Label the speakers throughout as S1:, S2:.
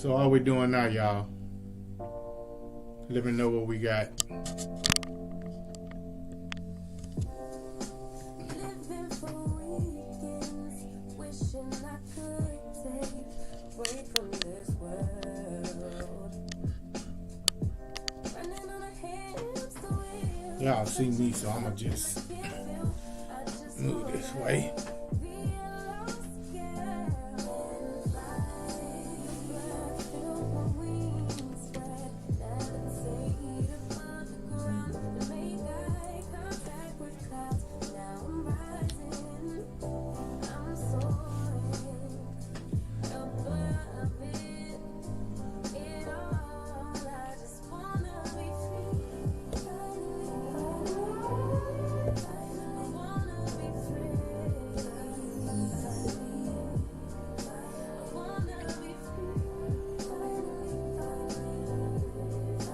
S1: So all we doing now, y'all, let me know what we got. Y'all see me, so I'ma just move this way.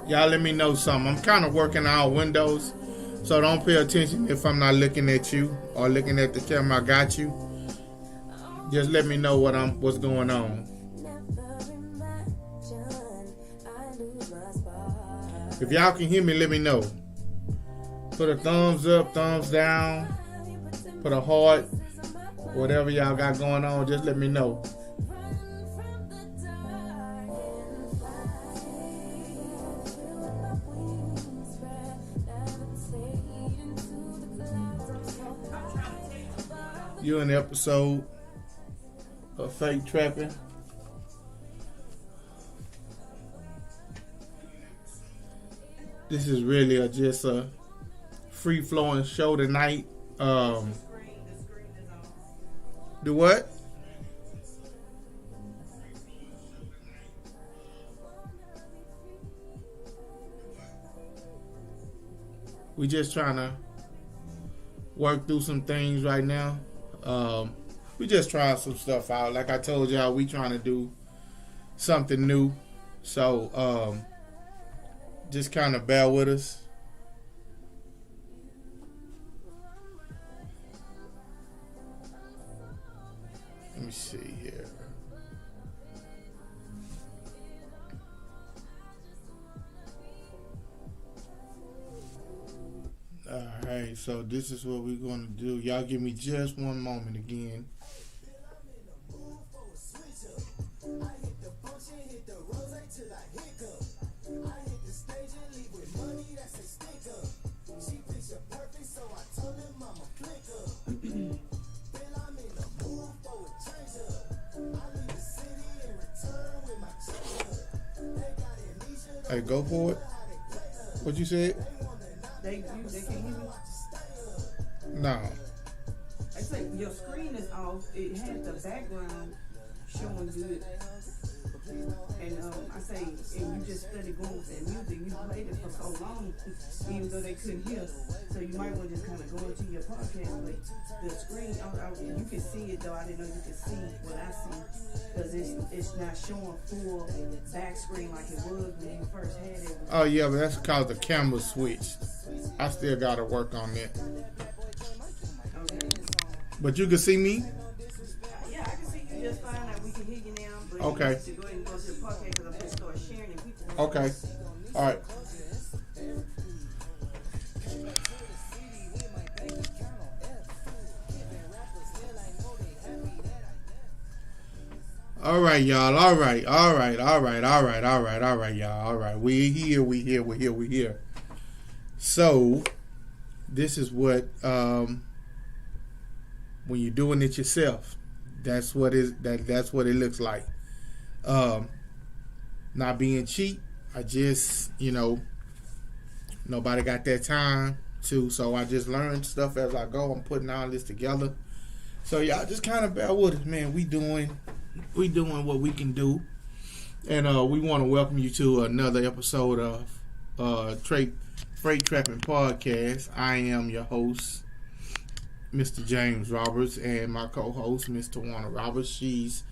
S1: Y'all let me know something. I'm kind of working out Windows, so don't pay attention if I'm not looking at you or looking at the camera. I got you. Just let me know what's going on. If y'all can hear me, let me know. Put a thumbs up, thumbs down, put a heart, whatever y'all got going on, just let me know. You're in the episode of Fake Trapping. This is really just a free-flowing show tonight. Do what? We just trying to work through some things right now. We just trying some stuff out. Like I told y'all, we trying to do something new. So, just kind of bear with us. Let me see here. Alright, so this is what we're going to do. Y'all give me just one moment again. Hey, go for it. What you said?
S2: They can hear me?
S1: No.
S2: I say your screen is off. It has the background showing good. And I say, and you just study going with that music. You played it for so long, even though they couldn't hear. So you might want to just kind of go into your podcast. But the screen, you can see it though. I didn't know you could see what I see. Because it's not showing full back screen like it was when you first had it.
S1: Oh yeah, but that's because the camera switched. I still gotta work on that.
S2: Okay.
S1: But you can see me?
S2: Yeah, I can see you just fine. Like we can hear you now. But
S1: Okay.
S2: You need to go ahead and go to the podcast because I'm going to start sharing and people.
S1: Okay. All right. All right, y'all. All right, y'all. All right. We here. So, this is what when you're doing it yourself, that's what it looks like. Not being cheap. I just, nobody got that time to, so I just learned stuff as I go. I'm putting all this together. So y'all just kind of bear with us, man. We doing what we can do. And we want to welcome you to another episode of Freight Trapping Podcast. I am your host, Mr. James Roberts, and my co-host, Miss Tawana Roberts. She's,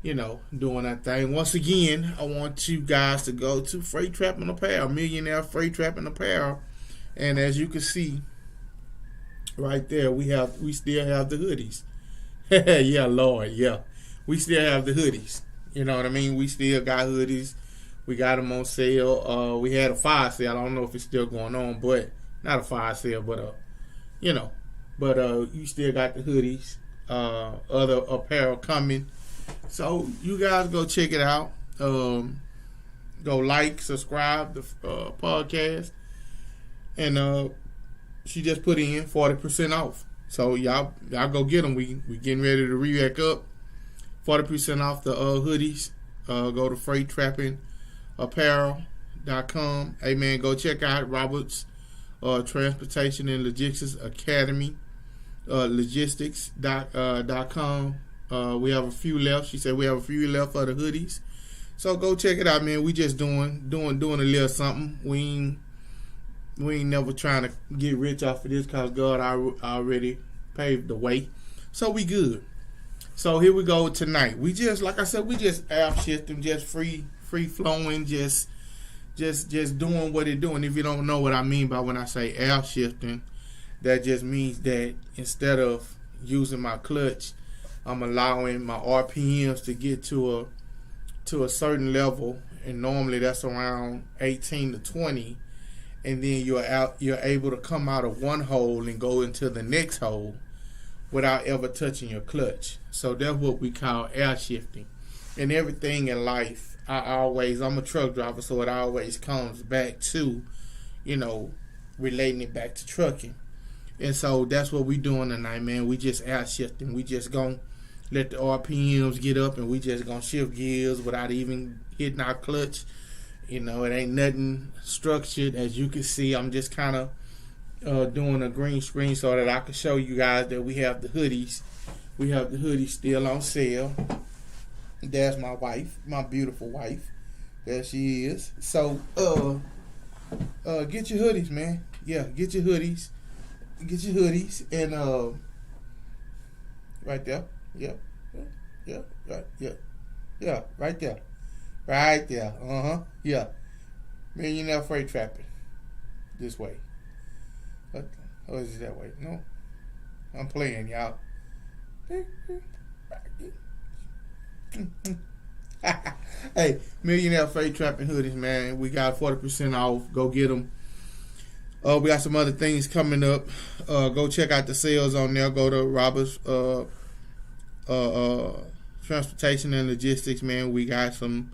S1: doing that thing. Once again, I want you guys to go to Freight Trapping Apparel, Millionaire Freight Trapping Apparel. And as you can see right there, we still have the hoodies. Yeah, Lord, yeah. We still have the hoodies. You know what I mean? We still got hoodies. We got them on sale. We had a fire sale. I don't know if it's still going on, but not a fire sale, but you know. But you still got the hoodies. Other apparel coming. So you guys go check it out. Go like, subscribe the podcast. And she just put in 40% off. So y'all go get them. We getting ready to re-rack up. 40% off the hoodies. Go to freighttrappingapparel.com. Hey man, go check out Robert's Transportation and Logistics Academy. Logistics.com. We have a few left. She said we have a few left for the hoodies. So go check it out, man. We just doing a little something. We ain't never trying to get rich off of this because God already paved the way. So we good. So here we go tonight. We just, like I said, we just app shifting, just free flowing, just doing what it's doing. If you don't know what I mean by when I say app shifting, that just means that instead of using my clutch, I'm allowing my RPMs to get to a certain level, and normally that's around 18 to 20, and then you're able to come out of one hole and go into the next hole without ever touching your clutch. So that's what we call air shifting. And everything in life, I'm a truck driver, so it always comes back to, relating it back to trucking. And so that's what we doing tonight, man. We just air shifting. We just gonna let the RPMs get up, and we just gonna shift gears without even hitting our clutch. It ain't nothing structured. As you can see, I'm just kind of doing a green screen so that I can show you guys that we have the hoodies. We have the hoodies still on sale. There's my wife, my beautiful wife. There she is. So, get your hoodies, man. Yeah, get your hoodies. Get your hoodies and right there. Yep. Yeah. Right. Yeah. Right there. Right there. Yeah. Millionaire Freight Trapping. This way. Or is it that way? No. I'm playing, y'all. Hey, Millionaire Freight Trapping hoodies, man. We got 40% off. Go get them. We got some other things coming up. Go check out the sales on there. Go to Robert's Transportation and Logistics, man. We got some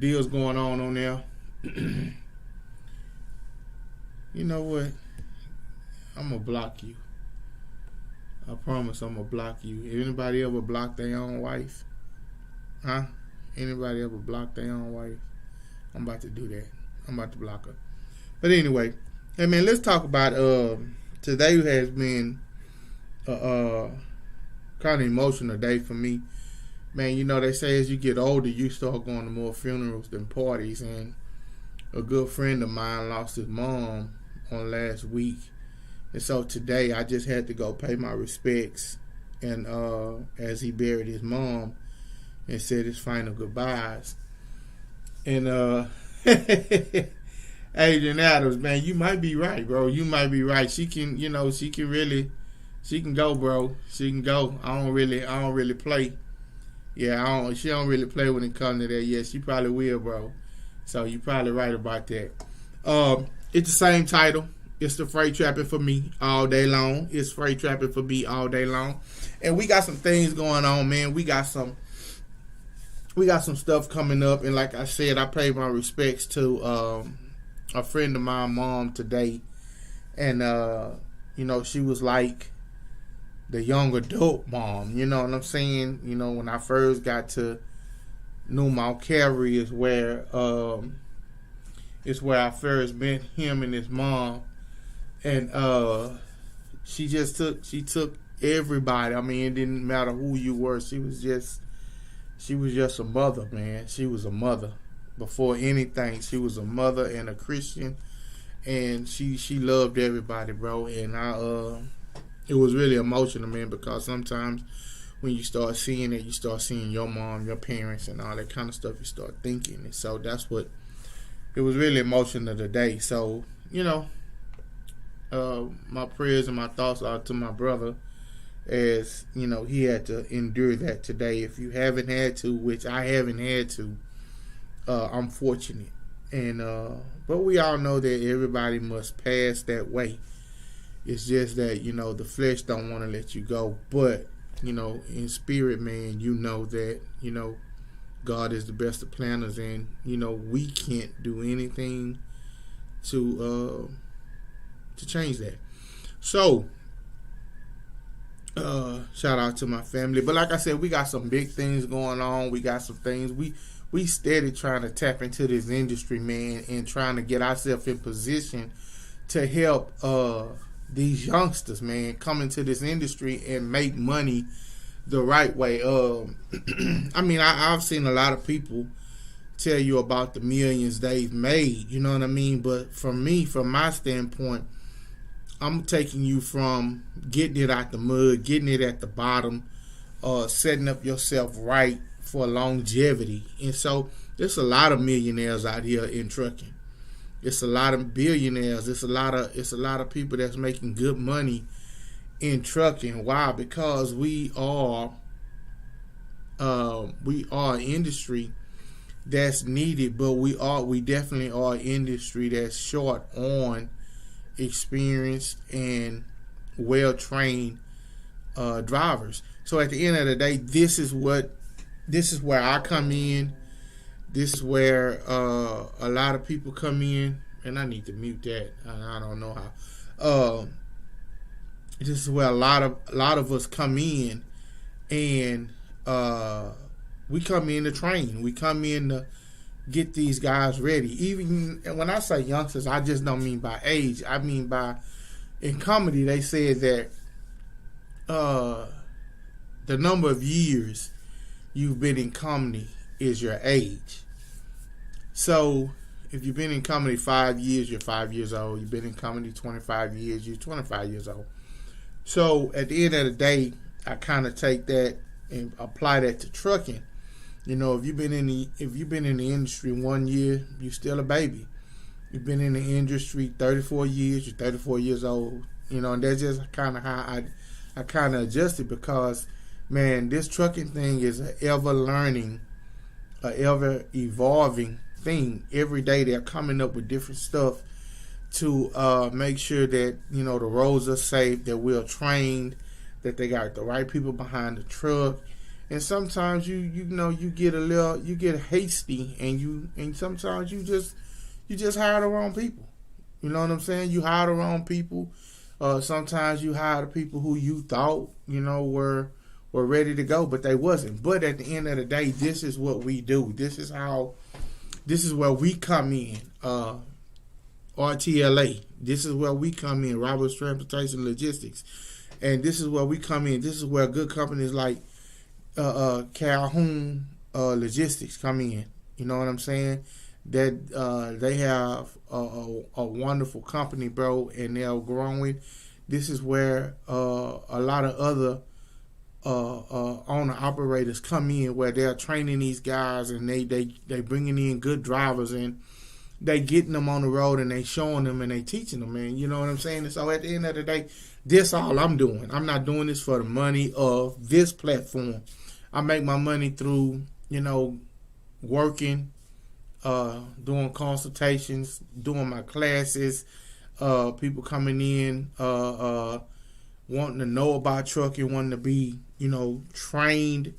S1: deals going on there. You know what? I'm going to block you. I promise I'm going to block you. Anybody ever block their own wife? Huh? Anybody ever block their own wife? I'm about to do that. I'm about to block her. But anyway, hey man, let's talk about today has been kind of emotional day for me. Man, they say as you get older, you start going to more funerals than parties. And a good friend of mine lost his mom on last week. And so today I just had to go pay my respects. And as he buried his mom and said his final goodbyes. And Adrian Adams, man, you might be right, bro. You might be right. She can, she can go, bro. She can go. I don't really play. Yeah, she don't really play when it comes to that. Yeah, she probably will, bro. So you probably right about that. It's the same title. It's the Freight Trapping for Me all day long. It's Freight Trapping for Me all day long. And we got some things going on, man. We got some stuff coming up. And like I said, I paid my respects to a friend of my mom today. And, she was like the young adult mom. You know what I'm saying? When I first got to New Mount Calvary is where I first met him and his mom. And she took everybody. I mean, it didn't matter who you were. She was just a mother, man. She was a mother. Before anything, she was a mother and a Christian, and she loved everybody, bro. And it was really emotional, man, because sometimes when you start seeing it, you start seeing your mom, your parents, and all that kind of stuff. You start thinking, and so that's what it was really emotional today. So my prayers and my thoughts are to my brother as he had to endure that today. If you haven't had to, which I haven't had to, I'm fortunate. And but we all know that everybody must pass that way. It's just that the flesh don't want to let you go, but in spirit, man, that God is the best of planners, and we can't do anything to change that. So shout out to my family. But like I said, we got some big things going on. We got some things we steady trying to tap into this industry, man, and trying to get ourselves in position to help these youngsters, man, come into this industry and make money the right way. I mean, I've seen a lot of people tell you about the millions they've made, you know what I mean? But from my standpoint, I'm taking you from getting it out the mud, getting it at the bottom, setting up yourself right for longevity. And so there's a lot of millionaires out here in trucking. It's a lot of billionaires. It's a lot of people that's making good money in trucking. Why? Because we are an industry that's needed, but we definitely are an industry that's short on experienced and well-trained drivers. So at the end of the day, this is where I come in. This is where a lot of people come in, and I need to mute that. I don't know how. This is where a lot of us come in, and we come in to train. We come in to get these guys ready. Even when I say youngsters, I just don't mean by age. I mean by, in comedy, they said that the number of years you've been in comedy is your age. So if you've been in comedy 5 years, you're 5 years old. You've been in comedy 25 years, you're 25 years old. So at the end of the day, I kind of take that and apply that to trucking. If you've been in the industry 1 year, you're still a baby. You've been in the industry 34 years, you're 34 years old. And that's just kind of how I kind of adjusted, because, man, this trucking thing is an ever learning, an ever evolving thing. Every day they're coming up with different stuff to make sure that the roads are safe, that we're trained, that they got the right people behind the truck. And sometimes you get hasty, and sometimes you just hire the wrong people. You know what I'm saying? You hire the wrong people. Sometimes you hire the people who you thought were ready to go, but they wasn't. But at the end of the day, this is what we do. This is where we come in. RTLA. This is where we come in. Roberts Transportation Logistics, and this is where we come in. This is where good companies like Calhoun Logistics come in. You know what I'm saying? That they have a wonderful company, bro, and they're growing. This is where a lot of other owner operators come in, where they're training these guys, and they bringing in good drivers, and they getting them on the road, and they showing them, and they teaching them, man. You know what I'm saying? And so at the end of the day, this all I'm doing. I'm not doing this for the money of this platform. I make my money through, working, doing consultations, doing my classes, people coming in, wanting to know about trucking, wanting to be, trained,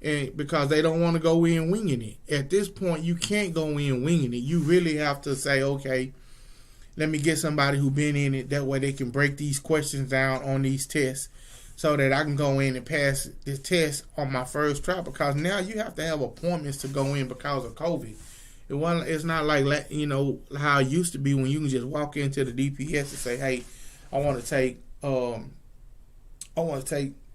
S1: and because they don't want to go in winging it. At this point, you can't go in winging it. You really have to say, okay, let me get somebody who been in it. That way they can break these questions down on these tests, so that I can go in and pass this test on my first try. Because now you have to have appointments to go in because of COVID. It's not like how it used to be, when you can just walk into the DPS and say, hey, I want to take the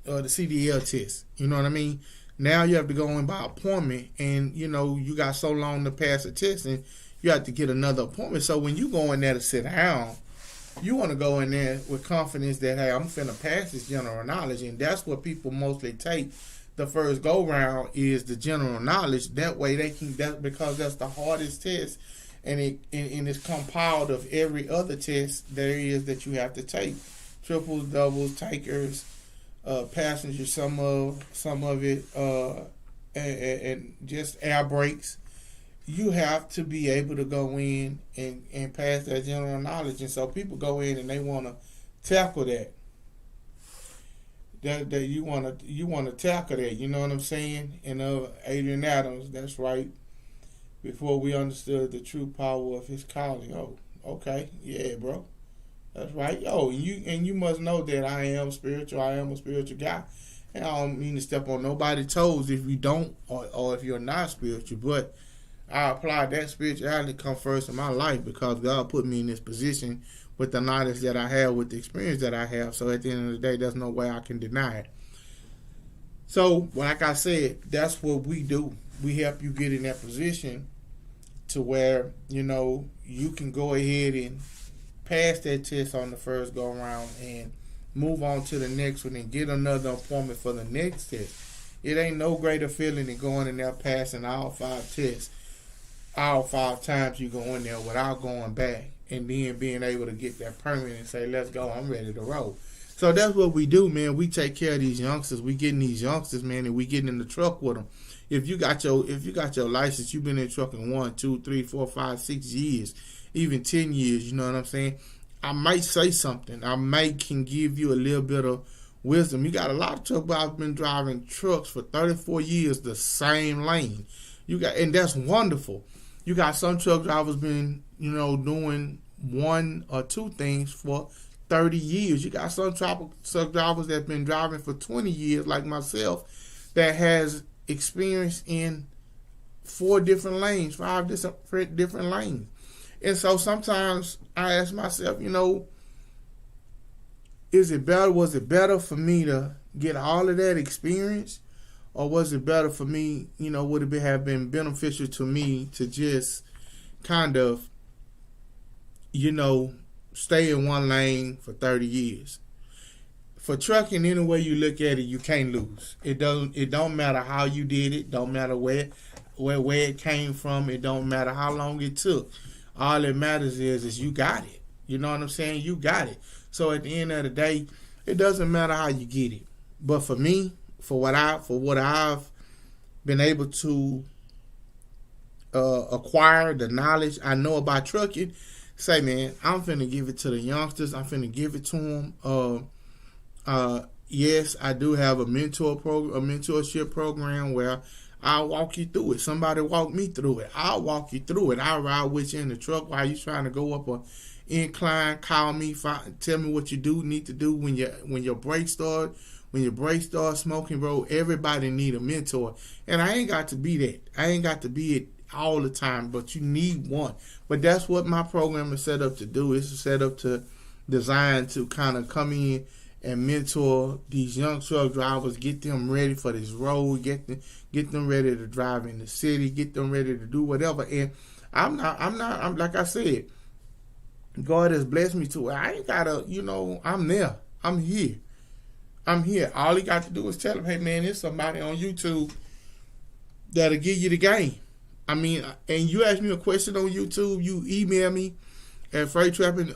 S1: CDL test. You know what I mean? Now you have to go in by appointment, and you got so long to pass the test, and you have to get another appointment. So when you go in there to sit down, you want to go in there with confidence that, hey, I'm finna pass this general knowledge. And that's what people mostly take the first go round, is the general knowledge. That way they can, because that's the hardest test, and it's compiled of every other test there is that you have to take. Triples, doubles, takers, passenger, some of it, and just air brakes. You have to be able to go in and pass that general knowledge, and so people go in and they want to tackle that. That you want to tackle that. You know what I'm saying? And Adrian Adams, that's right. Before we understood the true power of his calling. Oh, okay, yeah, bro, that's right. Oh, you must know that I am spiritual. I am a spiritual guy, and I don't mean to step on nobody's toes if you don't or if you're not spiritual, but I apply that spirituality come first in my life because God put me in this position with the knowledge that I have, with the experience that I have. So at the end of the day, there's no way I can deny it. So, like I said, that's what we do. We help you get in that position to where, you can go ahead and pass that test on the first go around and move on to the next one and get another appointment for the next test. It ain't no greater feeling than going in there passing all 5 tests. All 5 times you go in there without going back and then being able to get that permit and say, let's go, I'm ready to roll. So that's what we do, man. We take care of these youngsters. We getting these youngsters, man, and we getting in the truck with them. If you got your license, you've been in trucking 1, 2, 3, 4, 5, 6 years, even 10 years, you know what I'm saying? I might say something. I can give you a little bit of wisdom. You got a lot of truck drivers been driving trucks for 34 years, the same lane. And that's wonderful. You got some truck drivers been, doing 1 or 2 things for 30 years. You got some truck drivers that been driving for 20 years, like myself, that has experience in 4 different lanes, 5 different lanes. And so sometimes I ask myself, was it better for me to get all of that experience? Or was it better for me, would it have been beneficial to me to just kind of, stay in one lane for 30 years? For trucking, any way you look at it, you can't lose. It don't matter how you did it. Don't matter where it came from. It don't matter how long it took. All that matters is you got it. You know what I'm saying? You got it. So at the end of the day, it doesn't matter how you get it. But for me, for what I've been able to acquire, the knowledge I know about trucking, say, man, I'm finna give it to the youngsters. I'm finna give it to them. Yes, I do have a mentorship program where I'll walk you through it. Somebody walk me through it. I'll walk you through it. I'll ride with you in the truck while you trying to go up a incline. Call me, tell me what you need to do when your brakes start. When your brakes start smoking, bro, everybody need a mentor. And I ain't got to be that. I ain't got to be it all the time, but you need one. But that's what my program is set up to do. It's set up to design to kind of come in and mentor these young truck drivers, get them ready for this road, get them ready to drive in the city, get them ready to do whatever. And I'm like I said, God has blessed me to. I ain't gotta, I'm there. I'm here. All you got to do is tell them, hey, man, there's somebody on YouTube that'll give you the game. I mean, and you ask me a question on YouTube, you email me at freighttrapping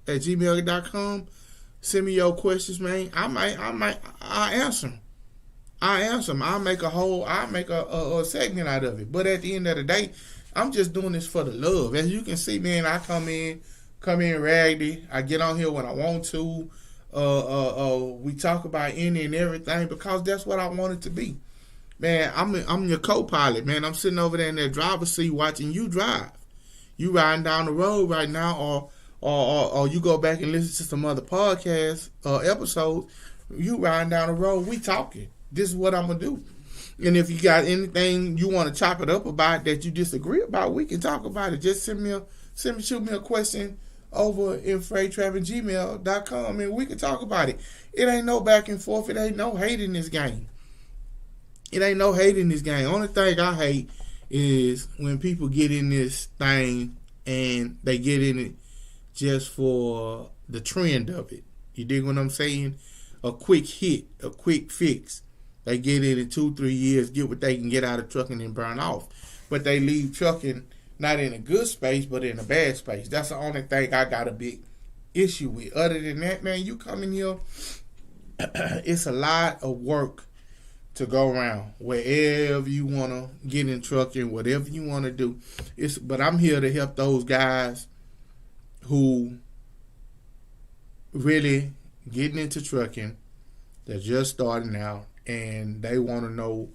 S1: at gmail.com. Send me your questions, man. I'll answer them. I'll make a segment out of it. But at the end of the day, I'm just doing this for the love. As you can see, man, I come in raggedy. I get on here when I want to. We talk about any and everything because that's what I want it to be. Man, I'm your co-pilot, man. I'm sitting over there in that driver's seat watching you drive. You riding down the road right now, or you go back and listen to some other podcasts episodes. You riding down the road, we talking. This is what I'm gonna do. And if you got anything you want to chop it up about that you disagree about, we can talk about it. Just shoot me a question over in freighttrappinggmail.com and we can talk about it. It ain't no back and forth. It ain't no hate in this game. Only thing I hate is when people get in this thing and they get in it just for the trend of it. You dig what I'm saying? A quick hit, a quick fix. They get in 2-3 years, get what they can get out of trucking and burn off. But they leave trucking not in a good space, but in a bad space. That's the only thing I got a big issue with. Other than that, man, you come in here, it's a lot of work to go around. Wherever you want to get in trucking, whatever you want to do. But I'm here to help those guys who really getting into trucking. They're just starting out, and they want to know,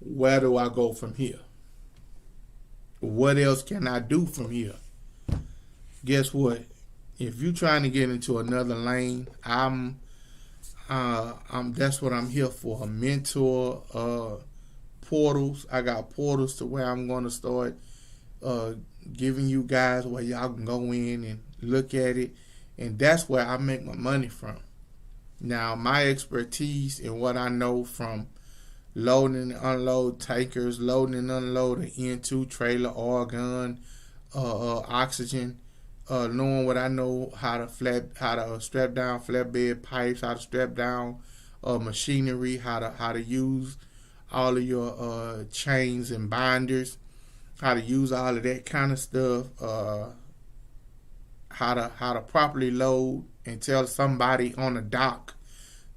S1: where do I go from here? What else can I do from here? Guess what? If you're trying to get into another lane, that's what I'm here for. A mentor, portals. I got portals to where I'm going to start giving you guys where y'all can go in and look at it, and that's where I make my money from. Now, my expertise and what I know from loading and unload tankers, loading and unload an N2 trailer, argon, oxygen, knowing what I know, how to strap down flatbed pipes, how to strap down machinery, how to use all of your chains and binders, how to use all of that kind of stuff, how to properly load and tell somebody on the dock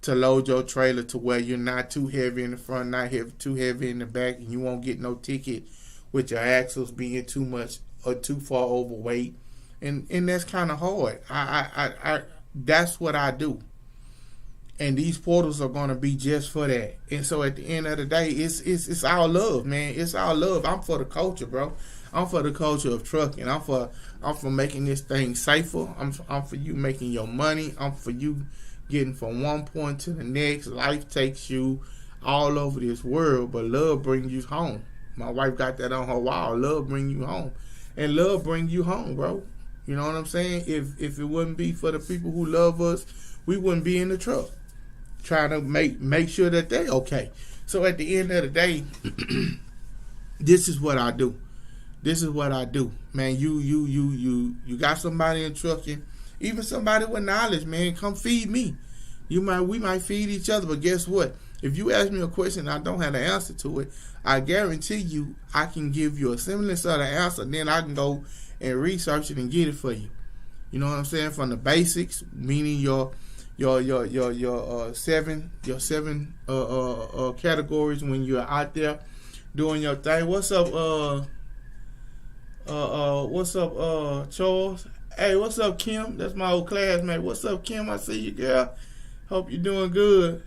S1: to load your trailer to where you're not too heavy in the front, not too heavy in the back, and you won't get no ticket with your axles being too much or too far overweight. And that's kind of hard. I that's what I do. And these portals are gonna be just for that. And so at the end of the day, it's all love, man. It's all love. I'm for the culture, bro. I'm for the culture of trucking. I'm for making this thing safer. I'm for you making your money. I'm for you getting from one point to the next. Life takes you all over this world, but love brings you home. My wife got that on her wall. Love bring you home. And love bring you home, bro. You know what I'm saying? If it wouldn't be for the people who love us, we wouldn't be in the truck trying to make sure that they okay. So at the end of the day, this is what I do. This is what I do, man. You got somebody in trucking, even somebody with knowledge, man. Come feed me. We might feed each other, but guess what? If you ask me a question and I don't have the answer to it, I guarantee you I can give you a similar sort of answer. Then I can go and research it and get it for you. You know what I'm saying? From the basics, meaning your seven categories when you're out there doing your thing. What's up, Charles? Hey, what's up, Kim? That's my old classmate. What's up, Kim? I see you, girl. Hope you're doing good.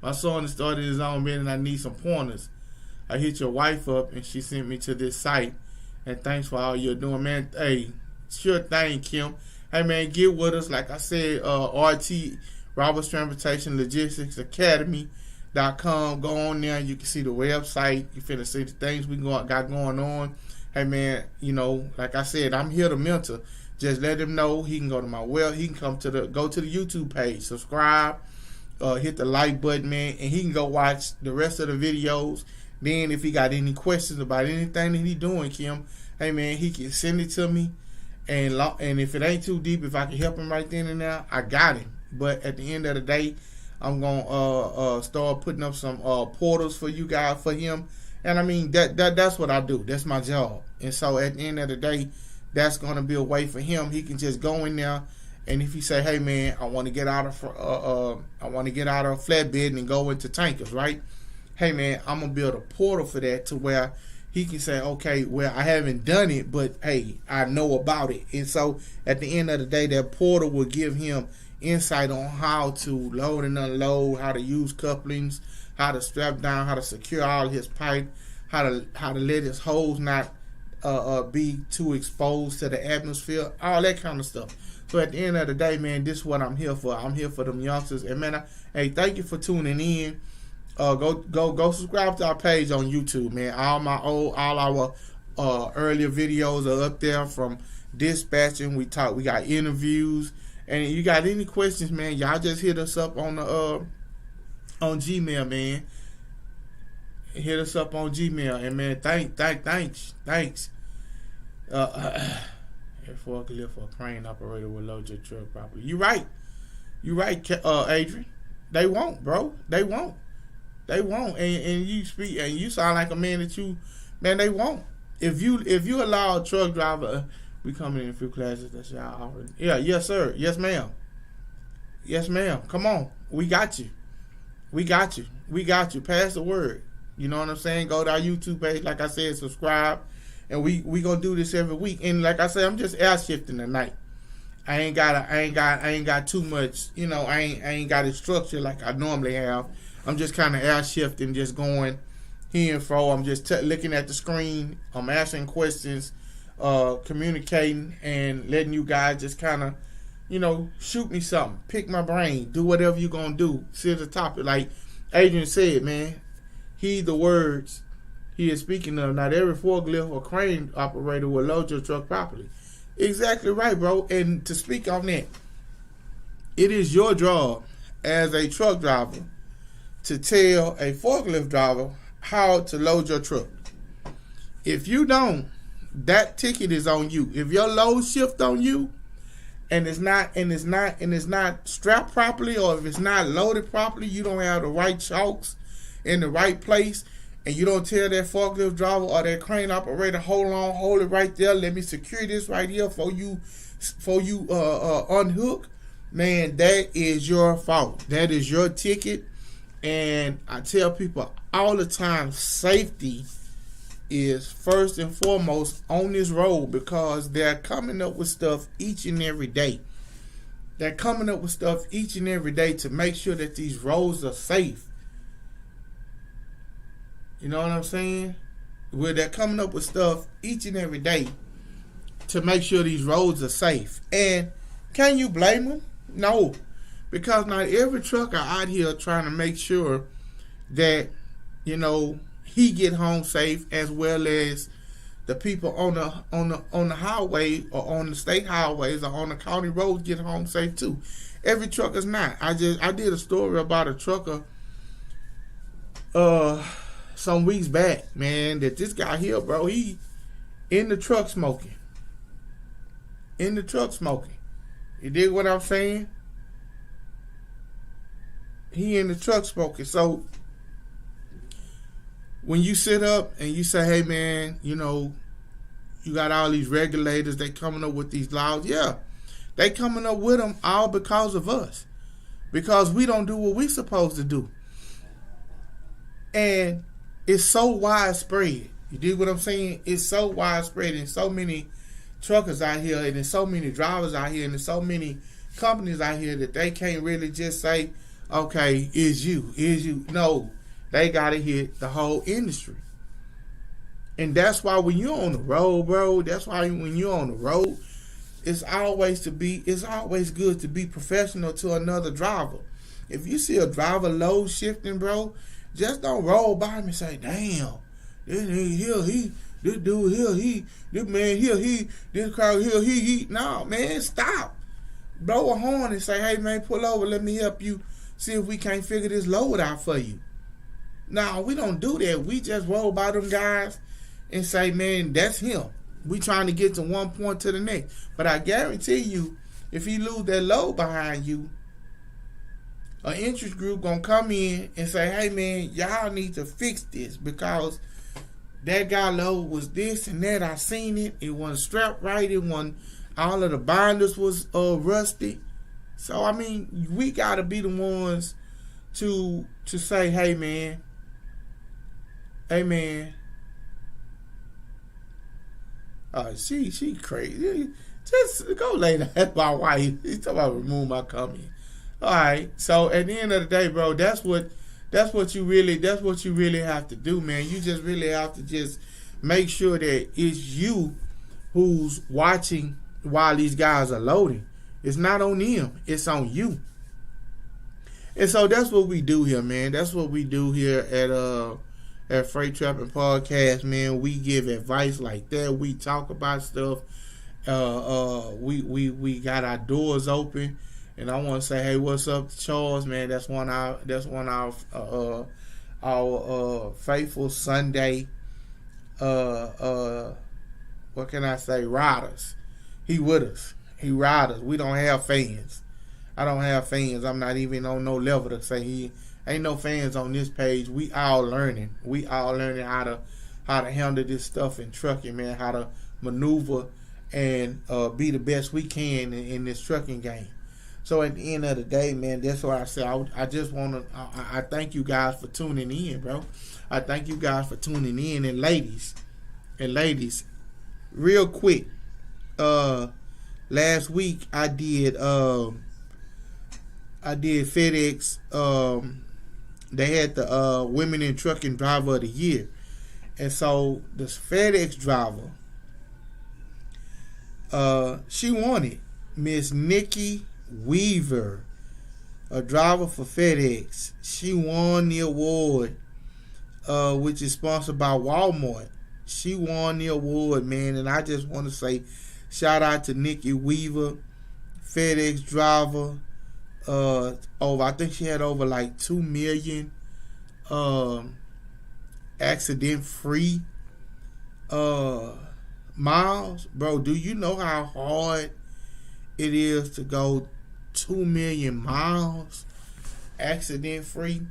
S1: My son has started his own business and I need some pointers. I hit your wife up and she sent me to this site. And thanks for all you're doing, man. Hey, sure thing, Kim. Hey, man, get with us. Like I said, RT, Roberts Transportation Logistics Academy.com. Go on there. You can see the website. You finna see the things we got going on. Hey, man, you know, like I said, I'm here to mentor. Just let him know. He can go to my he can go to the YouTube page, subscribe, hit the like button, man, and he can go watch the rest of the videos. Then if he got any questions about anything that he doing, Kim, hey, man, he can send it to me. And if it ain't too deep, if I can help him right then and there, I got him. But at the end of the day, I'm gonna start putting up some portals for you guys, for him. And I mean that's what I do. That's my job. And so at the end of the day, that's gonna be a way for him. He can just go in there, and if he say, "Hey, man, I want to get out of flatbed and go into tankers," right? Hey, man, I'm gonna build a portal for that to where he can say, okay, well, I haven't done it, but hey, I know about it. And so at the end of the day, that portal will give him insight on how to load and unload, how to use couplings, how to strap down, how to secure all his pipe, how to let his hose not be too exposed to the atmosphere, all that kind of stuff. So at the end of the day, man, this is what I'm here for. I'm here for them youngsters. And man, hey, thank you for tuning in. Go subscribe to our page on YouTube, man. All our earlier videos are up there from dispatching. We got interviews, and you got any questions, man, y'all just hit us up on the on Gmail, man. Hit us up on Gmail, and man, thanks. If forklift or crane operator will load your truck properly. You right, Adrian. They won't, bro. They won't. And you speak and you sound like a man that they won't. If you allow a truck driver We coming in a few classes. That's y'all already. Yeah, yes, sir. Yes, ma'am. Yes, ma'am. Come on. We got you. We got you. We got you. Pass the word. You know what I'm saying? Go to our YouTube page. Like I said, subscribe. And we gonna do this every week. And like I said, I'm just air shifting tonight. I ain't got too much, you know, I ain't got it structured like I normally have. I'm just kind of air shifting, just going here and fro. I'm just looking at the screen. I'm answering questions, communicating, and letting you guys just kind of, you know, shoot me something, pick my brain, do whatever you're going to do. See the topic. Like Adrian said, man, heed the words he is speaking of. Not every forklift or crane operator will load your truck properly. Exactly right, bro. And to speak on that, it is your job as a truck driver to tell a forklift driver how to load your truck. If you don't, that ticket is on you. If your load shift on you and it's not strapped properly, or if it's not loaded properly, you don't have the right chokes in the right place, and you don't tell that forklift driver or that crane operator, hold it right there, let me secure this right here for you unhook, man, that is your fault. That is your ticket. And I tell people all the time, safety is first and foremost on this road, because they're coming up with stuff each and every day. They're coming up with stuff each and every day to make sure that these roads are safe. You know what I'm saying? Where they're coming up with stuff each and every day to make sure these roads are safe. And can you blame them? No. Because not every trucker out here trying to make sure that, you know, he get home safe, as well as the people on the highway or on the state highways or on the county roads get home safe too. Every trucker's not. I did a story about a trucker some weeks back, man, that this guy here, bro, he in the truck smoking. In the truck smoking. You dig what I'm saying? He in the truck smoking. So when you sit up and you say, hey, man, you know, you got all these regulators, they coming up with these laws. Yeah, they coming up with them all because of us. Because we don't do what we supposed to do. And it's so widespread. You dig what I'm saying? It's so widespread, and so many truckers out here, and there's so many drivers out here, and there's so many companies out here that they can't really just say, okay, is you. No, they got to hit the whole industry. And that's why when you're on the road, bro, it's always good to be professional to another driver. If you see a driver load shifting, bro, just don't roll by him and say, damn, this crowd here, he. No, man, stop. Blow a horn and say, hey, man, pull over, let me help you see if we can't figure this load out for you. No, we don't do that. We just roll by them guys and say, man, that's him. We trying to get to one point to the next. But I guarantee you, if he lose that load behind you, an interest group gonna come in and say, hey, man, y'all need to fix this, because that guy load was this and that. I seen it. It wasn't strapped right. It wasn't, all of the binders was rusty. So, I mean, we got to be the ones to say, hey, man, she crazy. Just go lay down. That's my wife. He's talking about remove my comment. All right. So at the end of the day, bro, that's what you really have to do, man. You just really have to just make sure that it's you who's watching while these guys are loading. It's not on them. It's on you. And so that's what we do here, man. That's what we do here at Freight Trapping Podcast, man. We give advice like that. We talk about stuff. We got our doors open. And I want to say, hey, what's up to Charles, man? That's one of our faithful Sunday what can I say, riders. He with us. He ride us. We don't have fans. I don't have fans. I'm not even on no level to say he ain't no fans on this page. We all learning. We all learning how to handle this stuff in trucking, man, how to maneuver and be the best we can in this trucking game. So at the end of the day, man, that's what I say. I just want to. I thank you guys for tuning in, bro. I thank you guys for tuning in, and ladies, real quick. Last week I did FedEx. They had the Women in Trucking Driver of the Year, and so this FedEx driver, she won it. Miss Nikki Weaver, a driver for FedEx. She won the award, which is sponsored by Walmart. She won the award, man, and I just want to say shout out to Nikki Weaver, FedEx driver. I think she had over like 2 million accident-free miles. Bro, do you know how hard it is to go 2 million miles accident-free?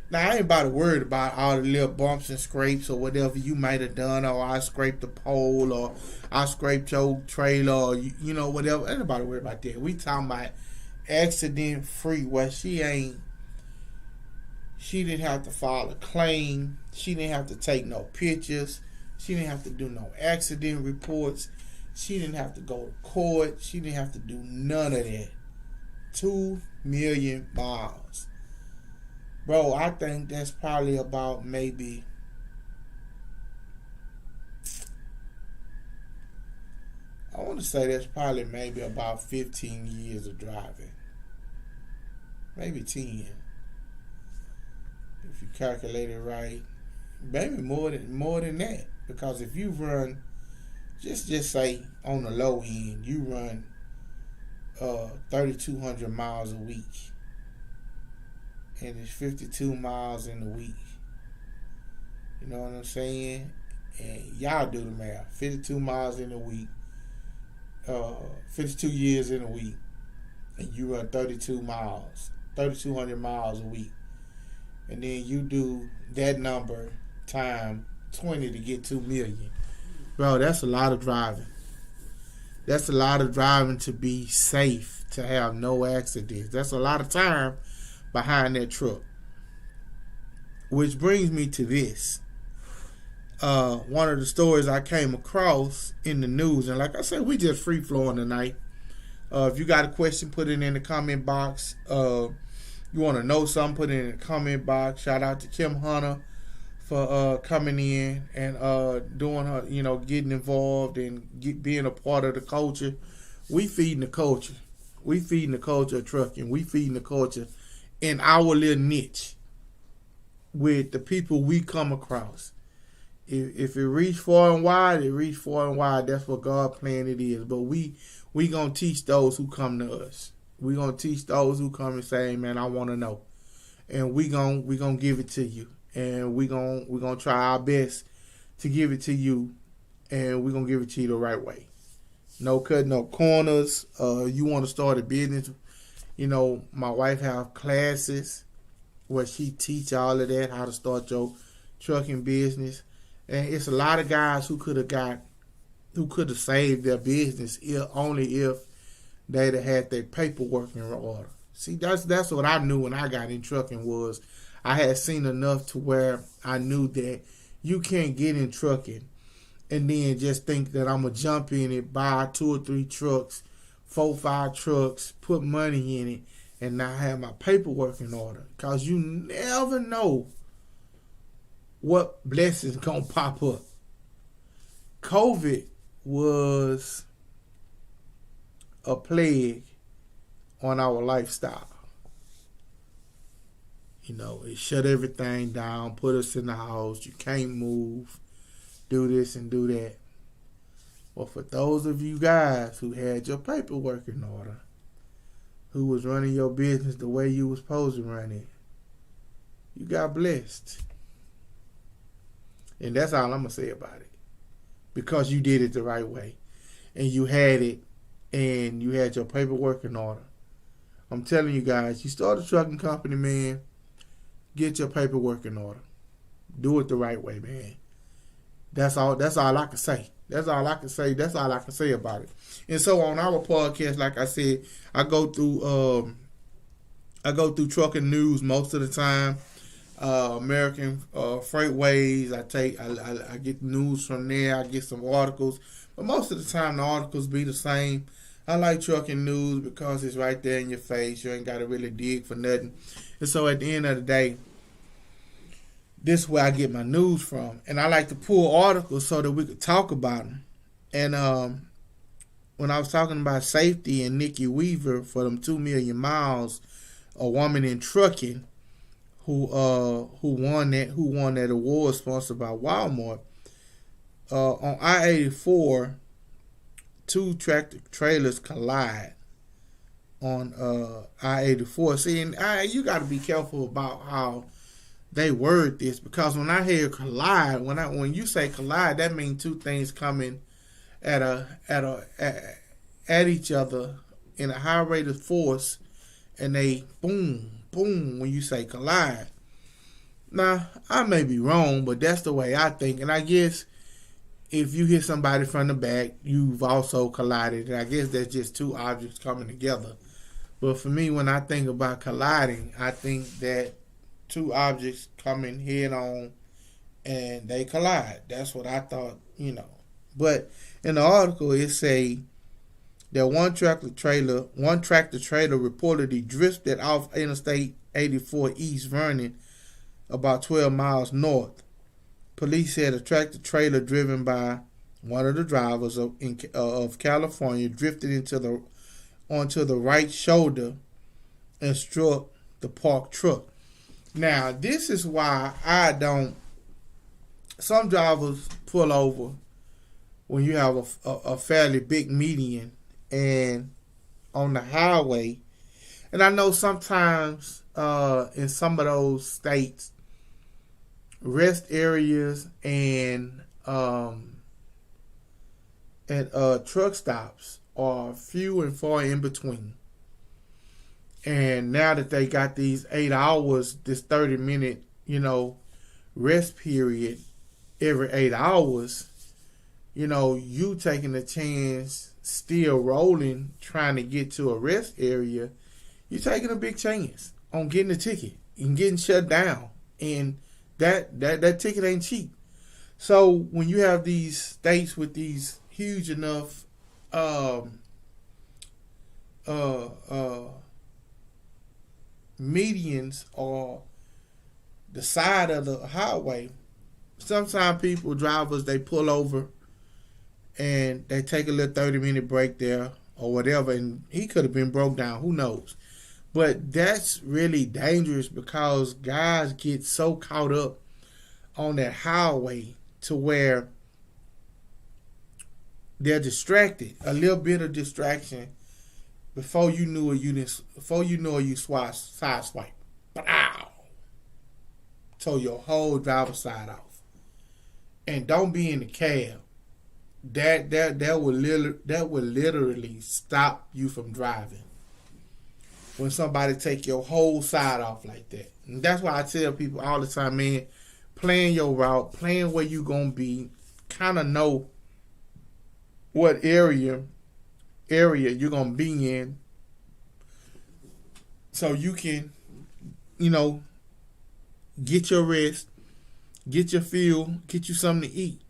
S1: Now, I ain't about to worry about all the little bumps and scrapes or whatever you might have done, or I scraped the pole, or I scraped your trailer, or, you know, whatever. I ain't about to worry about that. We talking about accident-free, where she didn't have to file a claim. She didn't have to take no pictures. She didn't have to do no accident reports. She didn't have to go to court. She didn't have to do none of that. 2 million miles. Bro, I think that's probably about maybe I want to say that's probably maybe about 15 years of driving. Maybe 10. If you calculate it right. Maybe more than that. Because if you run, just say on the low end, you run 3,200 miles a week. And it's 52 miles in a week. You know what I'm saying? And y'all do the math. 52 miles in a week. 52 years in a week. And you run 3,200 miles a week. And then you do that number time 20 to get 2 million. Bro, that's a lot of driving. That's a lot of driving to be safe, to have no accidents. That's a lot of time behind that truck. Which brings me to this. One of the stories I came across in the news, and like I said, we just free flowing tonight. If you got a question, put it in the comment box. You want to know something, put it in the comment box. Shout out to Kim Hunter for coming in and doing her, getting involved and being a part of the culture. We feeding the culture. We feeding the culture of trucking. We feeding the culture in our little niche with the people we come across. If it reach far and wide, it reach far and wide. That's what God planned it is. But we gonna teach those who come to us. We gonna teach those who come and say, hey, man, I want to know, and we gonna give it to you, and we gonna try our best to give it to you, and we gonna give it to you the right way. No cutting no corners. You want to start a business? My wife have classes where she teach all of that, how to start your trucking business. And it's a lot of guys who could have saved their business if they'd have had their paperwork in order. See, that's what I knew when I got in trucking was I had seen enough to where I knew that you can't get in trucking and then just think that I'm going to jump in it, buy 2 or 3 trucks, 4 or 5 trucks, put money in it, and not have my paperwork in order. Because you never know what blessings gonna pop up. COVID was a plague on our lifestyle. It shut everything down, put us in the house. You can't move, do this and do that. Well, for those of you guys who had your paperwork in order, who was running your business the way you was supposed to run it, you got blessed. And that's all I'm going to say about it. Because you did it the right way. And you had it. And you had your paperwork in order. I'm telling you guys, you start a trucking company, man, get your paperwork in order. Do it the right way, man. That's all I can say. That's all I can say. That's all I can say about it. And so on our podcast, like I said, I go through trucking news most of the time. American Freightways. I get news from there. I get some articles, but most of the time the articles be the same. I like trucking news because it's right there in your face. You ain't got to really dig for nothing. And so at the end of the day, this is where I get my news from. And I like to pull articles so that we could talk about them. And when I was talking about safety and Nikki Weaver for them 2 million miles, a woman in trucking who won that award sponsored by Walmart, on I-84, 2 tractor trailers collide on I-84. See, and you got to be careful about how they word this, because when I hear collide, when you say collide, that means 2 things coming at each other in a high rate of force, and they boom when you say collide. Now, I may be wrong, but that's the way I think. And I guess if you hit somebody from the back, you've also collided. And I guess that's just 2 objects coming together. But for me, when I think about colliding, I think that 2 objects coming head on and they collide. That's what I thought, But in the article, it say that one tractor trailer reportedly drifted off Interstate 84 East Vernon, about 12 miles north. Police said a tractor trailer driven by one of the drivers of California drifted onto the right shoulder and struck the parked truck. Now, this is why some drivers pull over when you have a fairly big median and on the highway. And I know sometimes in some of those states, rest areas and truck stops are few and far in between. And now that they got these 8 hours, this 30-minute, rest period every 8 hours, you taking a chance, still rolling, trying to get to a rest area, you're taking a big chance on getting a ticket and getting shut down. And that ticket ain't cheap. So when you have these states with these huge enough medians or the side of the highway, sometimes drivers, they pull over and they take a little 30-minute break there or whatever, and he could have been broke down, who knows. But that's really dangerous because guys get so caught up on that highway to where they're distracted. A little bit of distraction, before you know it, you side swipe. Ow! Tore your whole driver's side off. And don't be in the cab. That will literally stop you from driving. When somebody take your whole side off like that. And that's why I tell people all the time, man, plan your route, plan where you gonna be, kind of know what area you're gonna be in, so you can, get your rest, get your fuel, get you something to eat.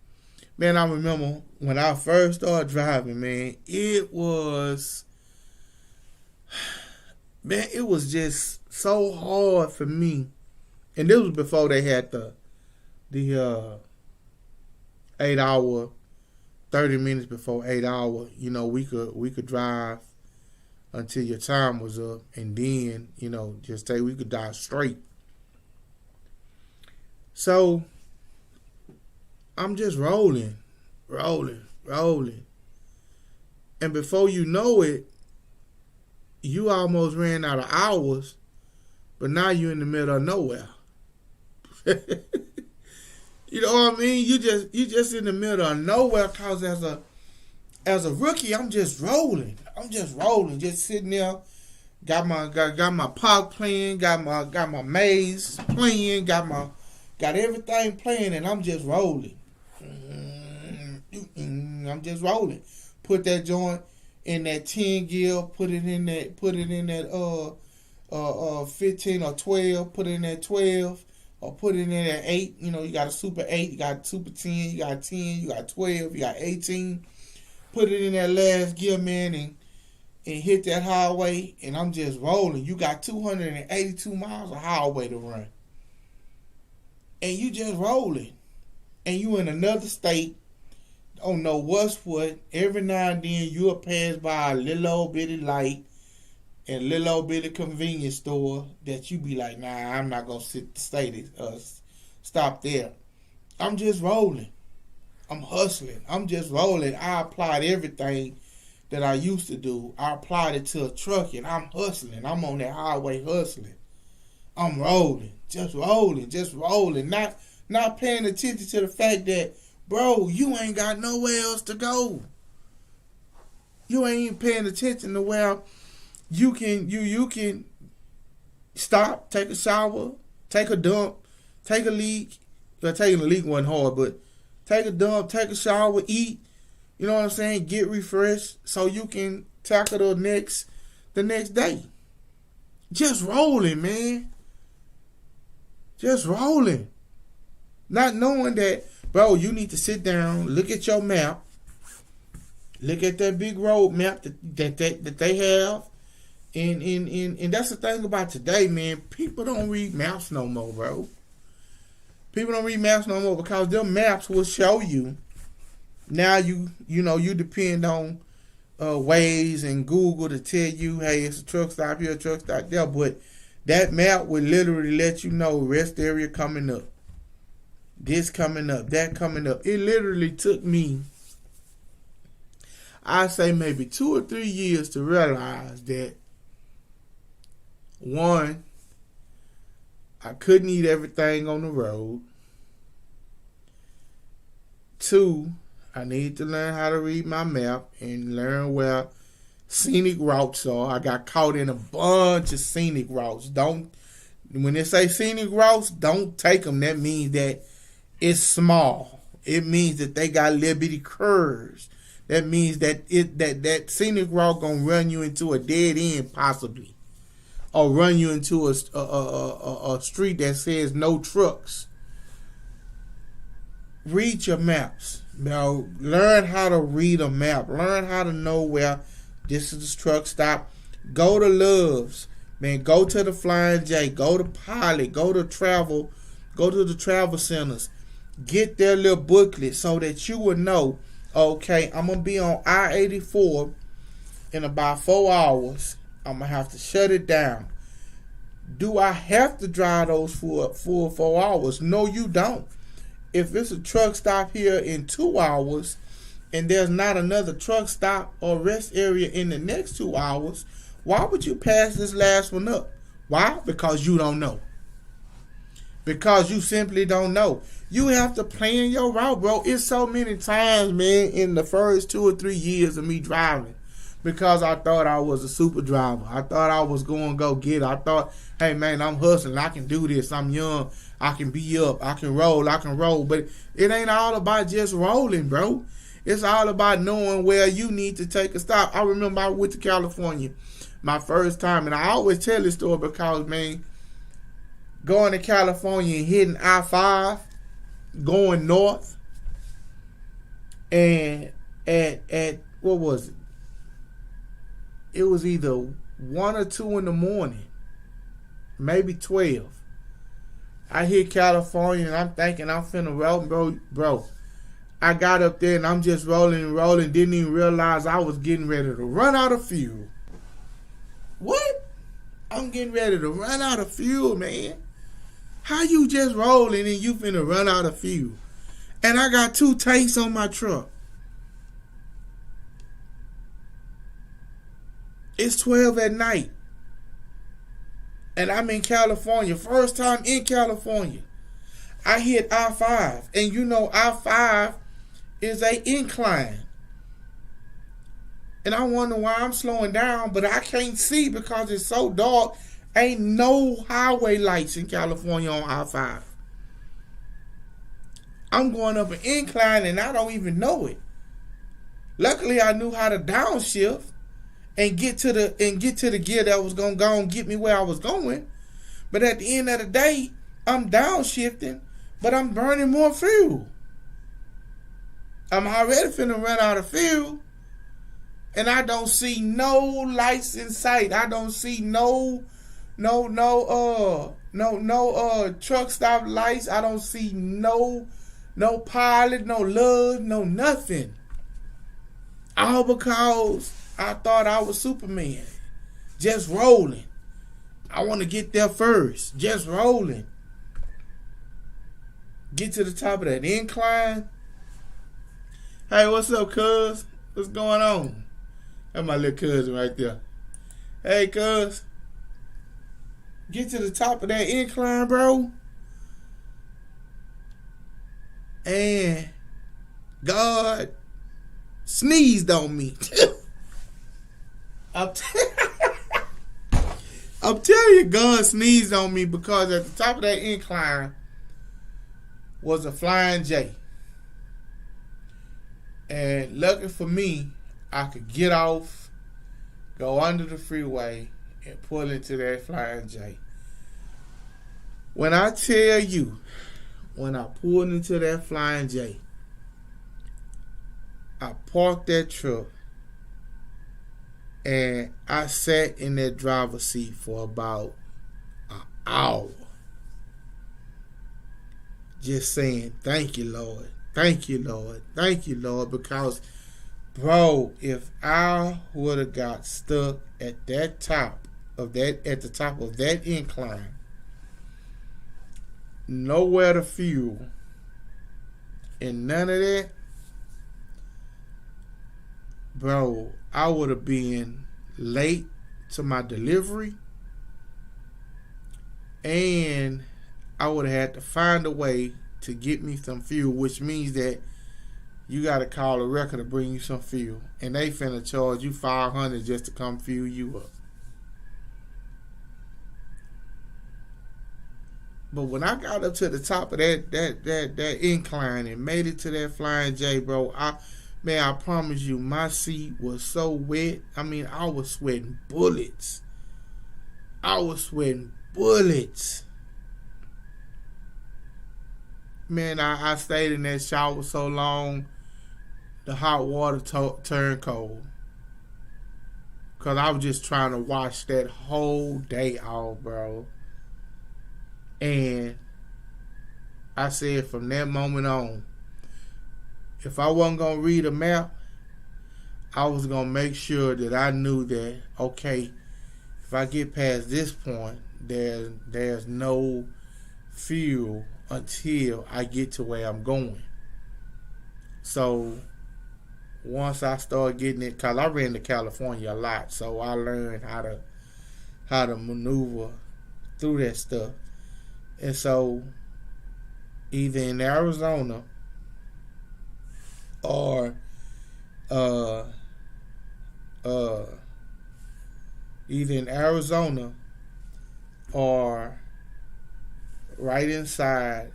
S1: Man, I remember when I first started driving, man, it was just so hard for me. And this was before they had the 8 hour, 30 minutes before 8 hour, we could drive until your time was up, and then, just say we could drive straight. So I'm just rolling. And before you know it, you almost ran out of hours, but now you're in the middle of nowhere. You know what I mean? You just in the middle of nowhere, cause as a rookie, I'm just rolling, just sitting there. Got my pop playing, got my maze playing, got everything playing, and I'm just rolling. I'm just rolling. Put that joint in that 10 gear, put it in that 15 or 12, put it in that 12, or put it in that 8. You know, you got a super 8, you got a super 10, you got 10, you got 12, you got 18. Put it in that last gear, man, and hit that highway, and I'm just rolling. You got 282 miles of highway to run. And you just rolling. And you in another state, don't know what's what. Every now and then you'll pass by a little old bitty light and a little old bitty convenience store that you be like, nah, I'm not going to stop there. I'm just rolling. I'm hustling. I'm just rolling. I applied everything that I used to do. I applied it to a truck, and I'm hustling. I'm on that highway hustling. I'm rolling. Just rolling. Just rolling. Not paying attention to the fact that, bro, you ain't got nowhere else to go. You ain't even paying attention to where you can stop, take a shower, take a dump, take a leak. Well, taking a leak wasn't hard, but take a dump, take a shower, eat. You know what I'm saying? Get refreshed so you can tackle the next day. Just rolling, man. Just rolling. Not knowing that, bro, you need to sit down, look at your map, look at that big road map that they have. And that's the thing about today, man. People don't read maps no more, bro. People don't read maps no more because them maps will show you. Now you depend on Waze and Google to tell you, hey, it's a truck stop here, a truck stop there. But that map would literally let you know rest area coming up, this coming up, that coming up. It literally took me, I say maybe 2 or 3 years to realize that, one, I couldn't eat everything on the road. 2, I need to learn how to read my map and learn where scenic routes are. I got caught in a bunch of scenic routes. When they say scenic routes, don't take them. That means that it's small. It means that they got little bitty curves. That means that that scenic route gonna run you into a dead end possibly, or run you into a street that says no trucks. Read your maps. Now, learn how to read a map. Learn how to know where this is the truck stop. Go to Love's. Man, go to the Flying J. Go to Pilot. Go to the travel centers. Get their little booklet so that you will know, okay, I'm going to be on I-84 in about 4 hours. I'm going to have to shut it down. Do I have to drive those full 4 hours? No, you don't. If it's a truck stop here in 2 hours and there's not another truck stop or rest area in the next 2 hours, why would you pass this last one up? Why? Because you don't know. Because you simply don't know. You have to plan your route, bro. It's so many times, man, in the first 2 or 3 years of me driving, because I thought I was a super driver. I thought I was going to go get it. I thought, hey, man, I'm hustling. I can do this. I'm young. I can be up. I can roll. But it ain't all about just rolling, bro. It's all about knowing where you need to take a stop. I remember I went to California my first time, and I always tell this story because, man, going to California and hitting I-5, going north, and at what was it? It was either 1 or 2 in the morning, maybe 12. I hit California and I'm thinking I'm finna roll, bro. I got up there and I'm just rolling and rolling. Didn't even realize I was getting ready to run out of fuel. What? I'm getting ready to run out of fuel, man. How you just rolling and you finna run out of fuel? And I got 2 tanks on my truck. It's 12 at night. And I'm in California. First time in California. I hit I-5. And you know I-5 is an incline. And I wonder why I'm slowing down, but I can't see because it's so dark. Ain't no highway lights in California on I-5. I'm going up an incline and I don't even know it. Luckily, I knew how to downshift and get to the gear that was gonna go and get me where I was going. But at the end of the day, I'm downshifting, but I'm burning more fuel. I'm already finna run out of fuel, and I don't see no lights in sight. I don't see no truck stop lights. I don't see no pilot, no lug, no nothing. All because I thought I was Superman. Just rolling. I want to get there first. Just rolling. Get to the top of that incline. Hey, what's up, cuz? What's going on? That's my little cousin right there. Hey, cuz. Get to the top of that incline, bro. And God sneezed on me. I'm telling you, God sneezed on me because at the top of that incline was a Flying J. And lucky for me, I could get off, go under the freeway, and pull into that Flying J. When I tell you, when I pulled into that Flying J, I parked that truck and I sat in that driver's seat for about an hour. Just saying, thank you, Lord. Thank you, Lord. Thank you, Lord. Because, bro, if I would have got stuck at the top of that incline, nowhere to fuel, and none of that, bro, I would have been late to my delivery, and I would have had to find a way to get me some fuel, which means that you got to call a wrecker to bring you some fuel, and they finna charge you $500 just to come fuel you up. But when I got up to the top of that incline and made it to that Flying J, bro, I promise you, my seat was so wet. I mean, I was sweating bullets. Man, I stayed in that shower so long, the hot water turned cold. Because I was just trying to wash that whole day off, bro. And I said from that moment on, if I wasn't going to read a map, I was going to make sure that I knew that, okay, if I get past this point, there's no fuel until I get to where I'm going. So once I started getting it, because I ran to California a lot, so I learned how to maneuver through that stuff. And so either in Arizona or right inside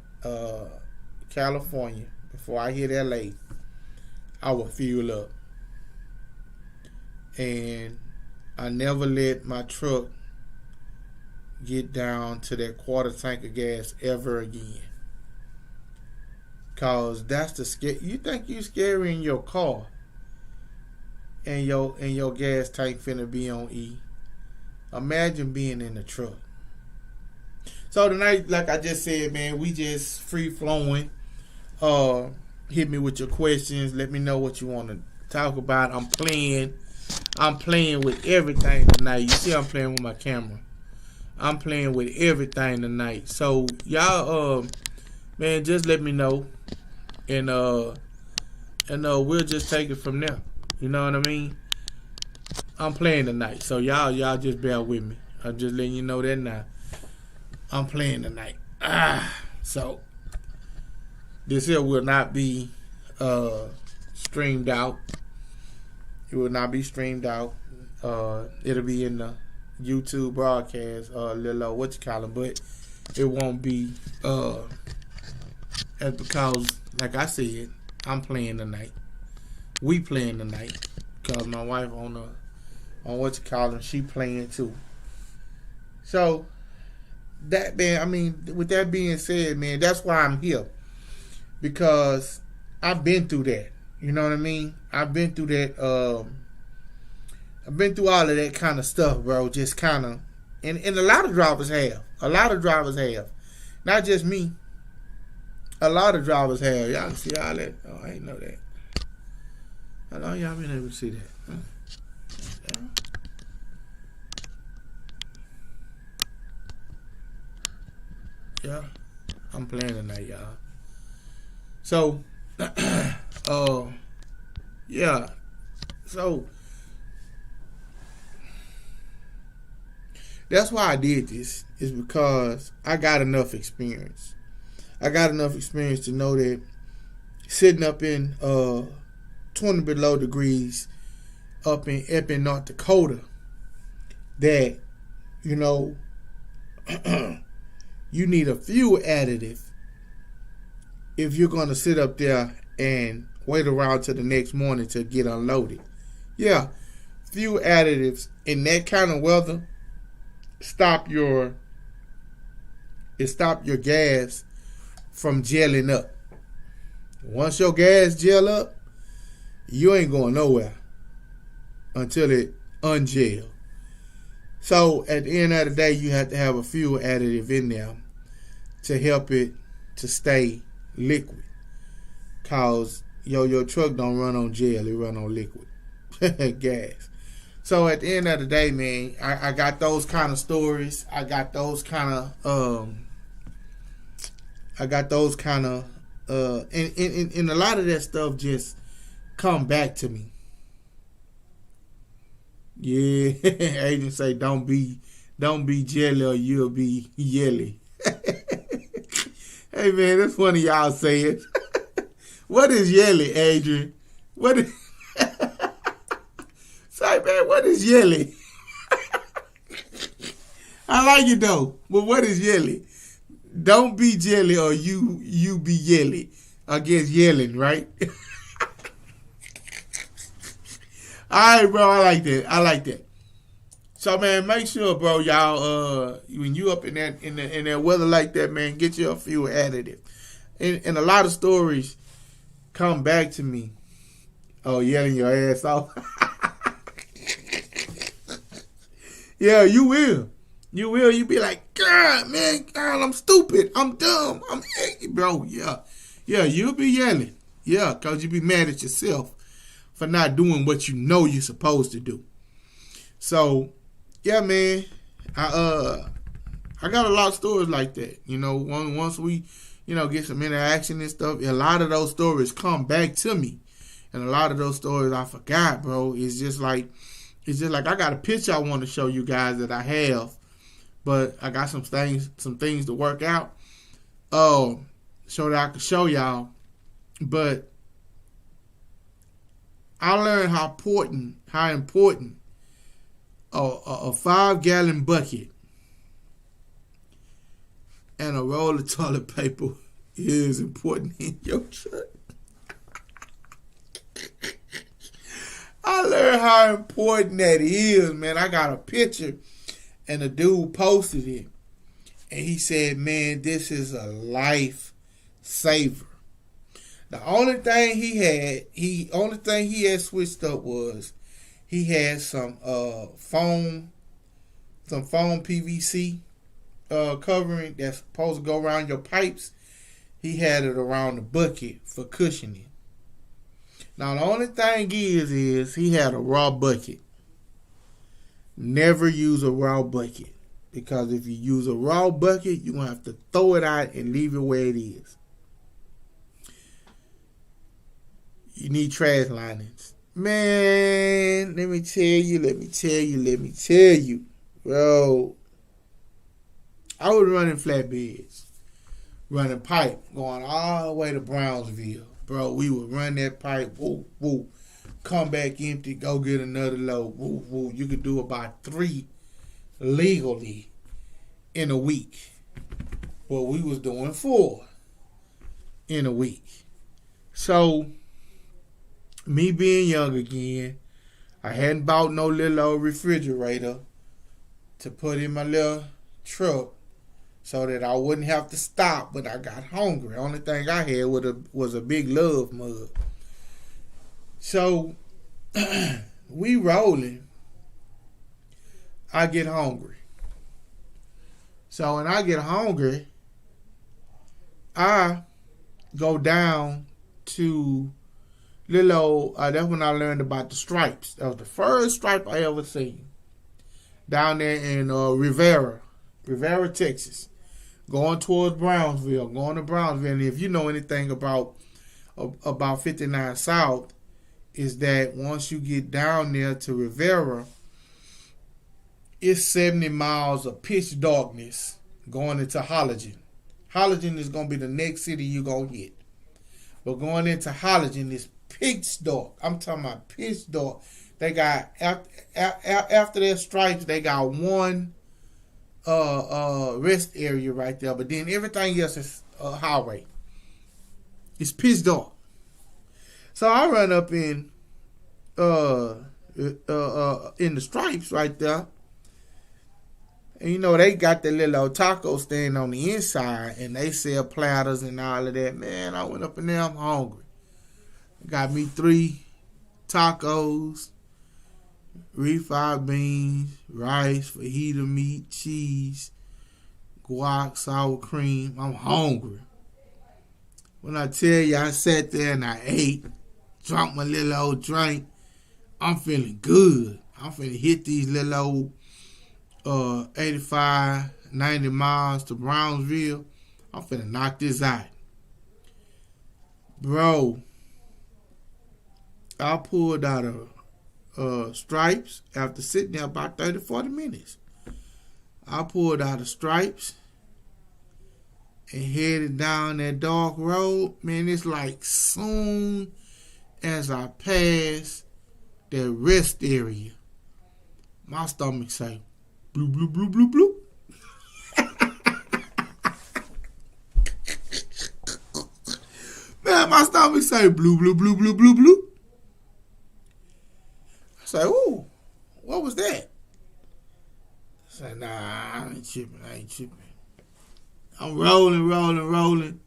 S1: California, before I hit LA, I would fuel up. And I never let my truck get down to that quarter tank of gas ever again. Cause that's the scare. You think you scary in your car, and your gas tank finna be on E. Imagine being in the truck. So tonight, like I just said, man, we just free flowing. Hit me with your questions. Let me know what you want to talk about. I'm playing with everything tonight. You see, I'm playing with my camera. I'm playing with everything tonight. So y'all, man, just let me know, and we'll just take it from there. You know what I mean? I'm playing tonight, so y'all just bear with me. I'm just letting you know that now. I'm playing tonight. So this here will not be streamed out. It will not be streamed out. It'll be in the YouTube broadcast, little but it won't be because, like I said, I'm playing tonight. we playing tonight. Because my wife on what you call them, she playing too. So that, man, I mean, with that being said, man, that's why I'm here. Because I've been through that. You know what I mean? I've been through that. I've been through all of that kind of stuff, bro. Just kind of, and a lot of drivers have. A lot of drivers have. Not just me. A lot of drivers have. Y'all can see all that. Oh, I ain't know that. How long y'all been able to see that? Huh? Yeah. I'm playing tonight, y'all. So, yeah. So, that's why I did this. Is because I got enough experience. I got enough experience to know that sitting up in 20 below degrees up in North Dakota, that, you know, you need a fuel additive if you're going to sit up there and wait around till the next morning to get unloaded. Yeah, fuel additives in that kind of weather stop your gas from gelling up. Once your gas gel up, you ain't going nowhere until it ungel. So at the end of the day, you have to have a fuel additive in there to help it to stay liquid. Cause your truck don't run on gel, it run on liquid gas. So at the end of the day, man, I got those kind of stories. I got those kind of and a lot of that stuff just come back to me. Yeah, agents say don't be jelly or you'll be yelly. Hey man, that's funny y'all say it. What is yelly, Adrian? What is say, man, what is yelly? I like it though, but what is yelly? Don't be jelly or you be yelly. I guess yelling, right? All right, bro. I like that. So, man, make sure, bro, y'all, when you up in that weather like that, man, get your fuel additive. And a lot of stories come back to me. Oh, yelling your ass off. Yeah, you will. You will. You be like, God, man, God, I'm stupid. I'm dumb. I'm angry, bro. Yeah. Yeah, you'll be yelling. Yeah, because you be mad at yourself for not doing what you know you're supposed to do. So, yeah, man, I got a lot of stories like that. You know, once we, you know, get some interaction and stuff, a lot of those stories come back to me. And a lot of those stories I forgot, bro. It's just like I got a picture I want to show you guys that I have, but I got some things to work out. So that I can show y'all. But I learned how important a 5-gallon bucket and a roll of toilet paper is important in your truck. I learned how important that is, man. I got a picture and a dude posted it. And he said, man, this is a life saver. The only thing he had switched up was he had some foam PVC covering that's supposed to go around your pipes. He had it around the bucket for cushioning. Now the only thing is he had a raw bucket. Never use a raw bucket, because if you use a raw bucket, you're gonna have to throw it out and leave it where it is. You need trash linings. Man, let me tell you. Bro, I was running flatbeds, running pipe, going all the way to Brownsville. Bro, we would run that pipe, woo, woo, come back empty, go get another load, woo, woo. You could do about 3 legally in a week. Well, we was doing 4 in a week. So, me being young again, I hadn't bought no little old refrigerator to put in my little truck so that I wouldn't have to stop when I got hungry. Only thing I had was a big love mug. So we rolling. I get hungry. So when I get hungry, I go down to little old, that's when I learned about the Stripes. That was the first Stripe I ever seen. Down there in Rivera, Texas. Going towards Brownsville, going to Brownsville. And if you know anything about 59 South, is that once you get down there to Rivera, it's 70 miles of pitch darkness going into Holligen. Holligen is going to be the next city you're going to hit. But going into Holligen is pitch dark. I'm talking about pitch dark. They got, after their Stripes, they got one rest area right there. But then everything else is highway. It's pitch dark. So I run up in the Stripes right there. And you know, they got the little old taco stand on the inside, and they sell platters and all of that. Man, I went up in there, I'm hungry. Got me 3 tacos, refried beans, rice, fajita meat, cheese, guac, sour cream. I'm hungry. When I tell you I sat there and I ate, drank my little old drink, I'm feeling good. I'm finna hit these little old 85, 90 miles to Brownsville. I'm finna knock this out. Bro, I pulled out of Stripes after sitting there about 30, 40 minutes. I pulled out of Stripes and headed down that dark road. Man, it's like soon as I pass that rest area, my stomach say, blue, blue, blue, blue, blue. Man, my stomach say blue, blue, blue, blue, blue, blue. I say, ooh, what was that? I say, nah, I ain't tripping. I'm rolling.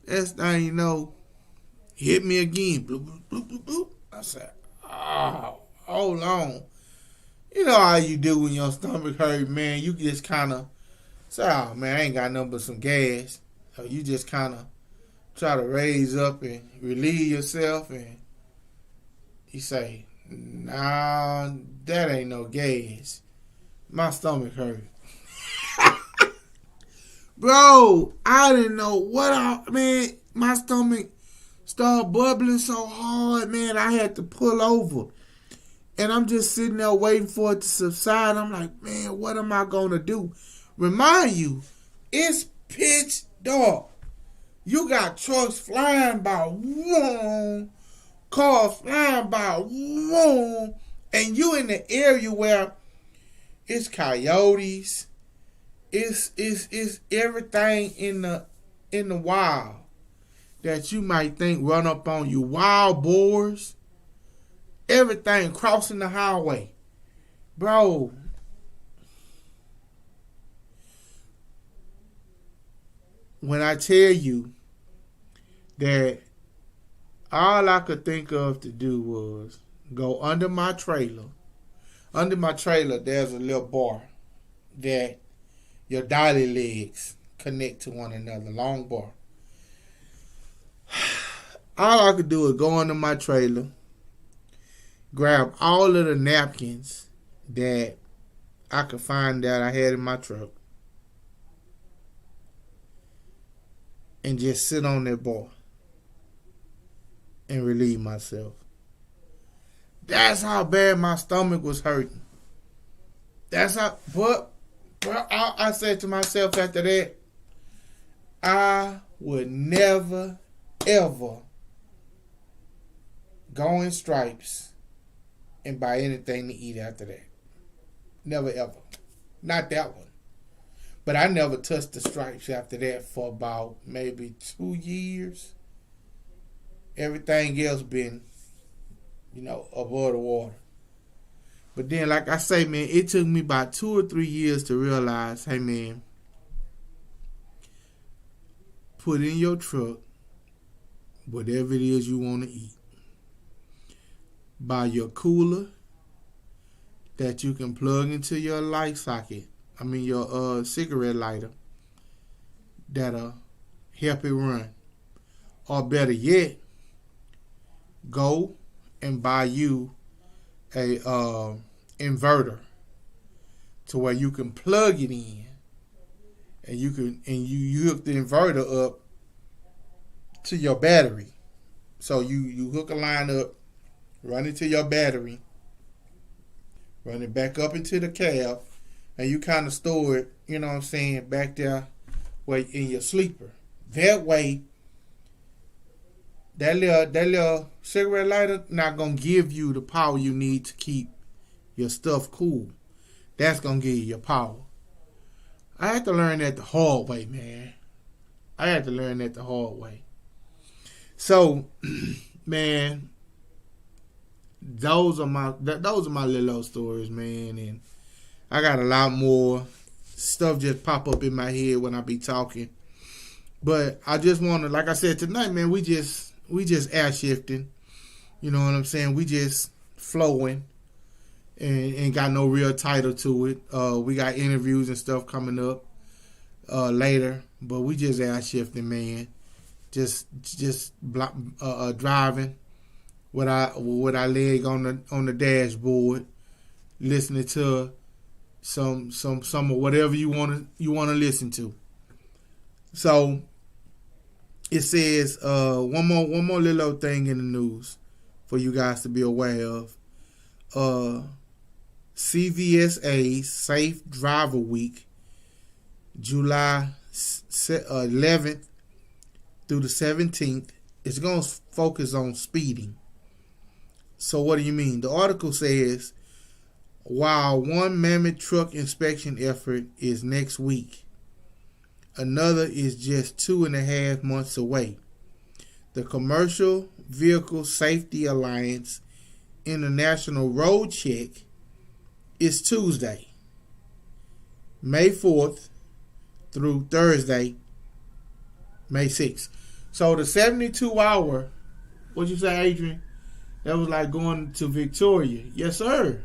S1: Next thing you know, hit me again. Blue, blue, blue, blue, blue. I said, oh, hold on. You know how you do when your stomach hurt, man. You just kind of say, oh, man, I ain't got nothing but some gas. So you just kind of try to raise up and relieve yourself. And you say, nah, that ain't no gas. My stomach hurt. Bro, I didn't know man, my stomach started bubbling so hard, man, I had to pull over. And I'm just sitting there waiting for it to subside. I'm like, man, what am I going to do? Remind you, it's pitch dark. You got trucks flying by, whoom, cars flying by, whoom, and you in the area where it's coyotes, it's everything in the wild that you might think run up on you. Wild boars. Everything crossing the highway. Bro. When I tell you that all I could think of to do was go under my trailer. Under my trailer, there's a little bar that your dolly legs connect to one another. Long bar. All I could do is go under my trailer, grab all of the napkins that I could find that I had in my truck, and just sit on that bar and relieve myself. That's how bad my stomach was hurting. That's how, but I said to myself after that, I would never, ever go in Stripes and buy anything to eat after that. Never, ever. Not that one. But I never touched the Stripes after that for about maybe 2 years. Everything else been above the water. But then, like I say, man, it took me about 2 or 3 years to realize, hey, man, put in your truck whatever it is you want to eat. Buy your cooler that you can plug into your light socket. Your cigarette lighter that'll help it run. Or better yet, go and buy you a inverter to where you can plug it in, and you hook the inverter up to your battery. So you hook a line up, run it to your battery, run it back up into the cab, and you kind of store it, back there where in your sleeper. That way, that little cigarette lighter not gonna give you the power you need to keep your stuff cool. That's gonna give you your power. I had to learn that the hard way, man. So, man, those are my little old stories, man, and I got a lot more stuff just pop up in my head when I be talking. But I just want to, like I said tonight, man, we just air shifting. You know what I'm saying? We just flowing and ain't got no real title to it. We got interviews and stuff coming up later, but we just air shifting, man. Just driving with our leg on the dashboard, listening to some of whatever you want to listen to. So it says one more little thing in the news for you guys to be aware of. CVSA Safe Driver Week, July 11th through the 17th, is going to focus on speeding. So what do you mean? The article says, while one mammoth truck inspection effort is next week, another is just 2.5 months away. The Commercial Vehicle Safety Alliance International Road Check is Tuesday, May 4th through Thursday, May 6th. So the 72-hour, what'd you say, Adrian? That was like going to Victoria. Yes, sir.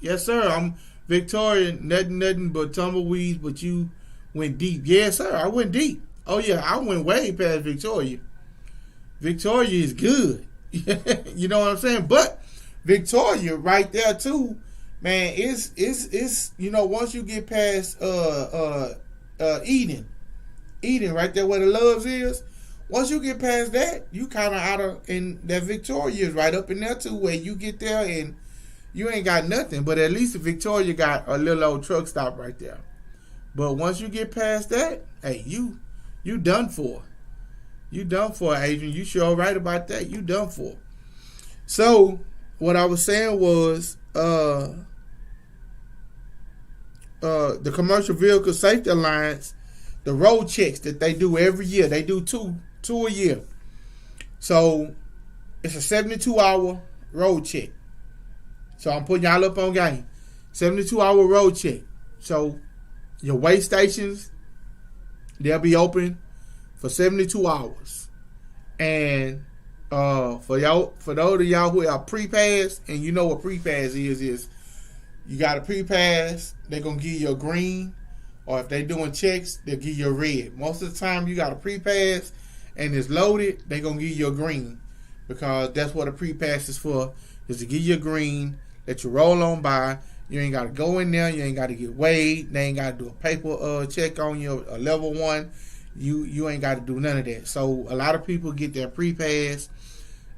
S1: I'm Victoria, nothing but tumbleweeds, but you went deep. Yes, sir, I went deep. Oh, yeah, I went way past Victoria. Victoria is good. You know what I'm saying? But Victoria right there, too, man, it's once you get past Eden right there where the Loves is, once you get past that, you kind of out of, and that Victoria is right up in there, too, where you get there and you ain't got nothing. But at least Victoria got a little old truck stop right there. But once you get past that, hey, you done for. You done for, Adrian. You sure right about that. You done for. So, what I was saying was, the Commercial Vehicle Safety Alliance, the road checks that they do every year, they do two a year. So, it's a 72-hour road check. So, I'm putting y'all up on game. 72-hour road check. So, your weigh stations, they'll be open for 72 hours. And for those of y'all who are pre-pass, and you know what pre-pass is you got a pre-pass, they're going to give you a green, or if they're doing checks, they'll give you a red. Most of the time you got a pre-pass and it's loaded, they're going to give you a green, because that's what a pre-pass is for, is to give you a green, let you roll on by. You ain't got to go in there. You ain't got to get weighed. They ain't got to do a paper check on you, a level 1. You ain't got to do none of that. So a lot of people get their pre-pass,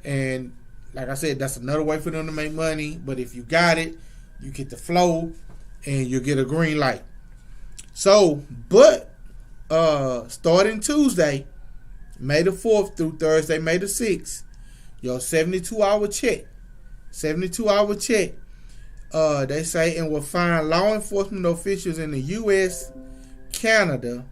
S1: and like I said, that's another way for them to make money. But if you got it, you get the flow, and you get a green light. So, but starting Tuesday, May the 4th through Thursday, May the 6th, your 72-hour check. 72-hour check. They say, and will find law enforcement officials in the U.S., Canada,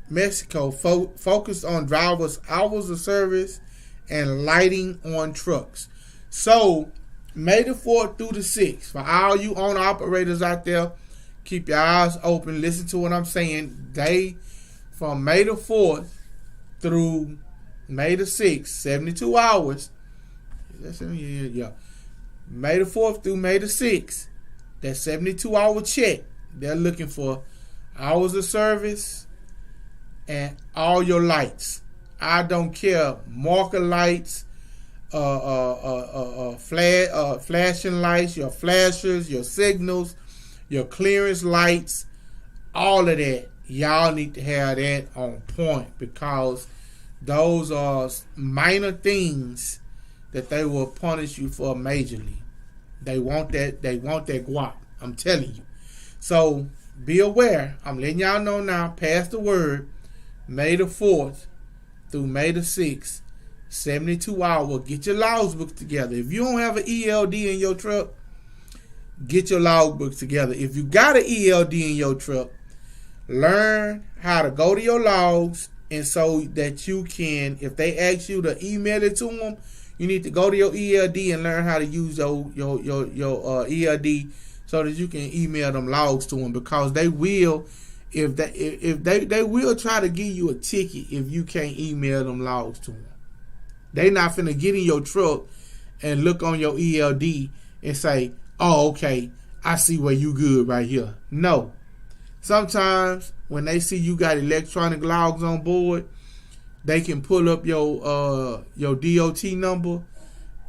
S1: Mexico focused on drivers' hours of service and lighting on trucks. So, May the 4th through the 6th, for all you owner operators out there, keep your eyes open. Listen to what I'm saying. From May the 4th through May the 6th, 72 hours. Yeah. May the 4th through May the 6th, that 72-hour check, they're looking for hours of service and all your lights. I don't care. Marker lights, flashing lights, your flashers, your signals, your clearance lights, all of that. Y'all need to have that on point, because those are minor things that they will punish you for majorly. They want that guap. I'm telling you. So be aware. I'm letting y'all know now. Pass the word. May the 4th through May the 6th, 72 hours. Get your logbooks together. If you don't have an ELD in your truck, get your logbooks together. If you got an ELD in your truck, learn how to go to your logs, and so that you can, if they ask you to email it to them, you need to go to your ELD and learn how to use your ELD so that you can email them logs to them, because they will, if they will try to give you a ticket if you can't email them logs to them. They not finna get in your truck and look on your ELD and say, "Oh, okay, I see where you good right here." No. Sometimes when they see you got electronic logs on board, they can pull up your DOT number,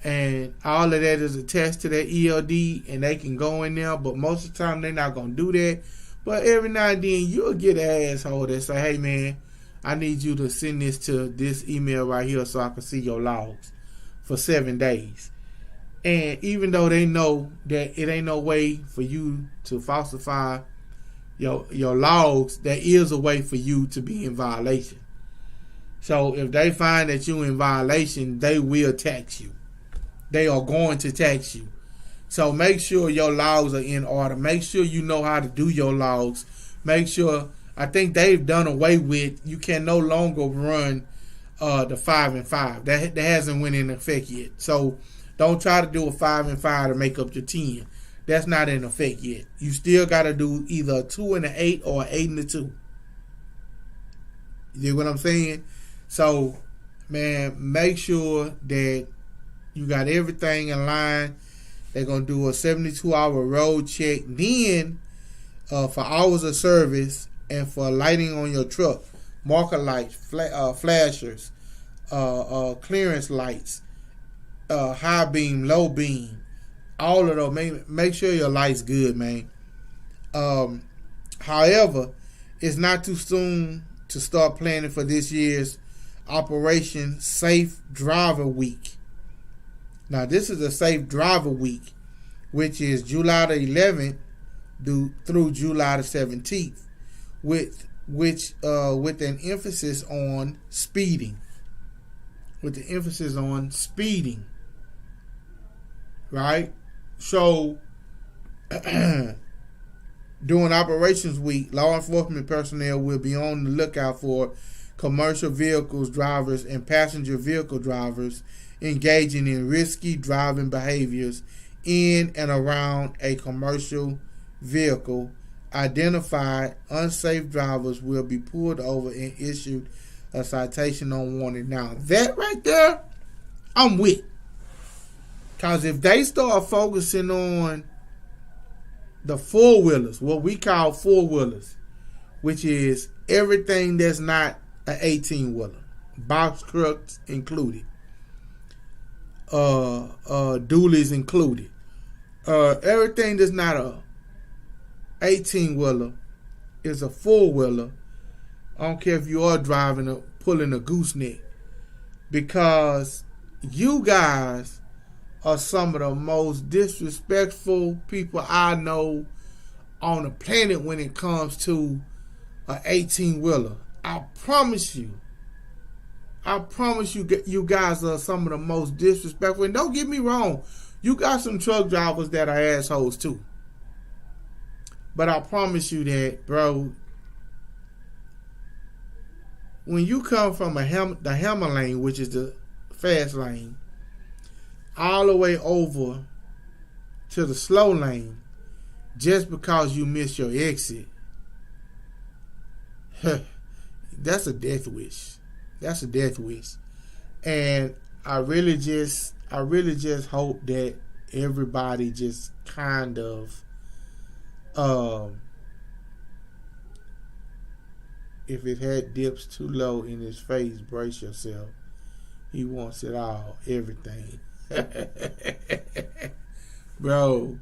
S1: and all of that is attached to that ELD, and they can go in there. But most of the time, they're not going to do that. But every now and then, you'll get an asshole that say, "Hey, man, I need you to send this to this email right here so I can see your logs for 7 days." And even though they know that it ain't no way for you to falsify your logs, there is a way for you to be in violation. So if they find that you're in violation, they will tax you. They are going to tax you. So make sure your logs are in order. Make sure you know how to do your logs. Make sure, I think they've done away with, you can no longer run the 5 and 5. That hasn't went in effect yet. So don't try to do a 5 and 5 to make up your 10. That's not in effect yet. You still got to do either a 2 and an 8 or an 8 and a 2. You get what I'm saying? So, man, make sure that you got everything in line. They're going to do a 72-hour road check. Then, for hours of service and for lighting on your truck, marker lights, flashers, clearance lights, high beam, low beam, all of those. Make sure your light's good, man. However, it's not too soon to start planning for this year's Operation Safe Driver Week. Now, this is a Safe Driver Week, which is July the 11th through July the 17th, with an emphasis on speeding. Right? So, during Operations Week, law enforcement personnel will be on the lookout for commercial vehicles drivers and passenger vehicle drivers engaging in risky driving behaviors in and around a commercial vehicle. Identified unsafe drivers will be pulled over and issued a citation on warning. Now, that right there, I'm with. Because if they start focusing on the four-wheelers, what we call four-wheelers, which is everything that's not an 18-wheeler, box trucks included, dualies included, everything that's not a 18-wheeler is a four-wheeler. I don't care if you are driving or pulling a gooseneck, because you guys are some of the most disrespectful people I know on the planet when it comes to an 18-wheeler. I promise you, you guys are some of the most disrespectful. And don't get me wrong, you got some truck drivers that are assholes too. But I promise you that, bro, when you come from the hammer lane, which is the fast lane, all the way over to the slow lane, just because you miss your exit, that's a death wish. That's a death wish. And I really just hope that everybody just kind of, if it had dips too low in his face, brace yourself. He wants it all, everything. Bro,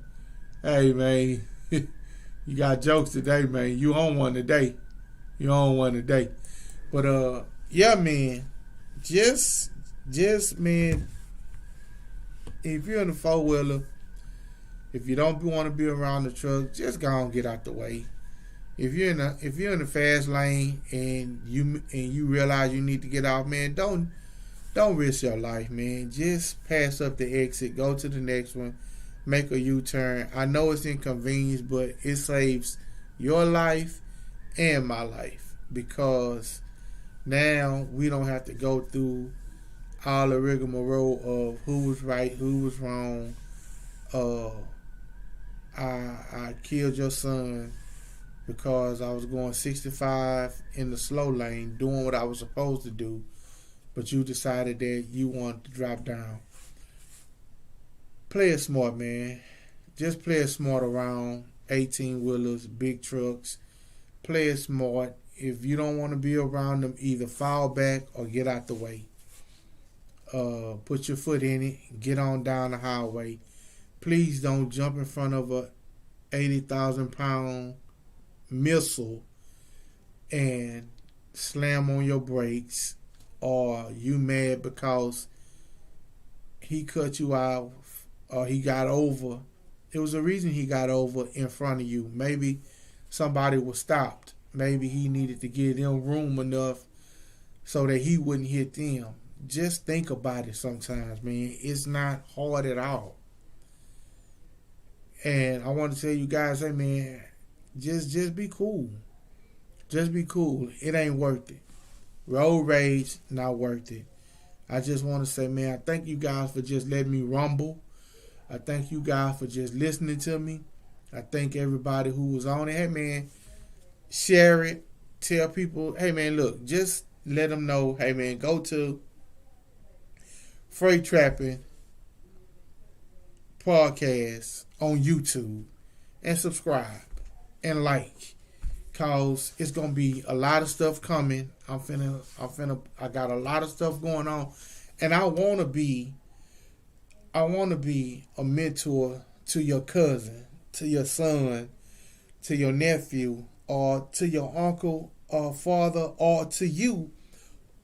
S1: hey man, you got jokes today, man. You on one today. But yeah, man, just man, if you're in the 4-wheeler, if you don't want to be around the truck, just go and get out the way. If you're in the fast lane and you realize you need to get out, man, don't risk your life, man. Just pass up the exit, go to the next one, make a U-turn. I know it's inconvenience, but it saves your life and my life, because now we don't have to go through all the rigmarole of who was right, who was wrong. I killed your son because I was going 65 in the slow lane, doing what I was supposed to do, but you decided that you wanted to drop down. Play it smart, man. Just play it smart around 18-wheelers, big trucks. Play it smart. If you don't want to be around them, either fall back or get out the way. Put your foot in it. Get on down the highway. Please don't jump in front of a 80,000-pound missile and slam on your brakes, or you mad because he cut you off or he got over. It was a reason he got over in front of you. Maybe somebody was stopped. Maybe he needed to give them room enough so that he wouldn't hit them. Just think about it sometimes, man. It's not hard at all. And I want to tell you guys, hey man, just be cool. Just be cool. It ain't worth it. Road rage, not worth it. I just want to say, man, I thank you guys for just letting me rumble. I thank you guys for just listening to me. I thank everybody who was on it. Hey man, share it. Tell people, hey man, look, just let them know, hey man, go to Freight Trapping Podcast on YouTube and subscribe and like, cause it's gonna be a lot of stuff coming. I got a lot of stuff going on, and I wanna be a mentor to your cousin, to your son, to your nephew, or to your uncle or father, or to you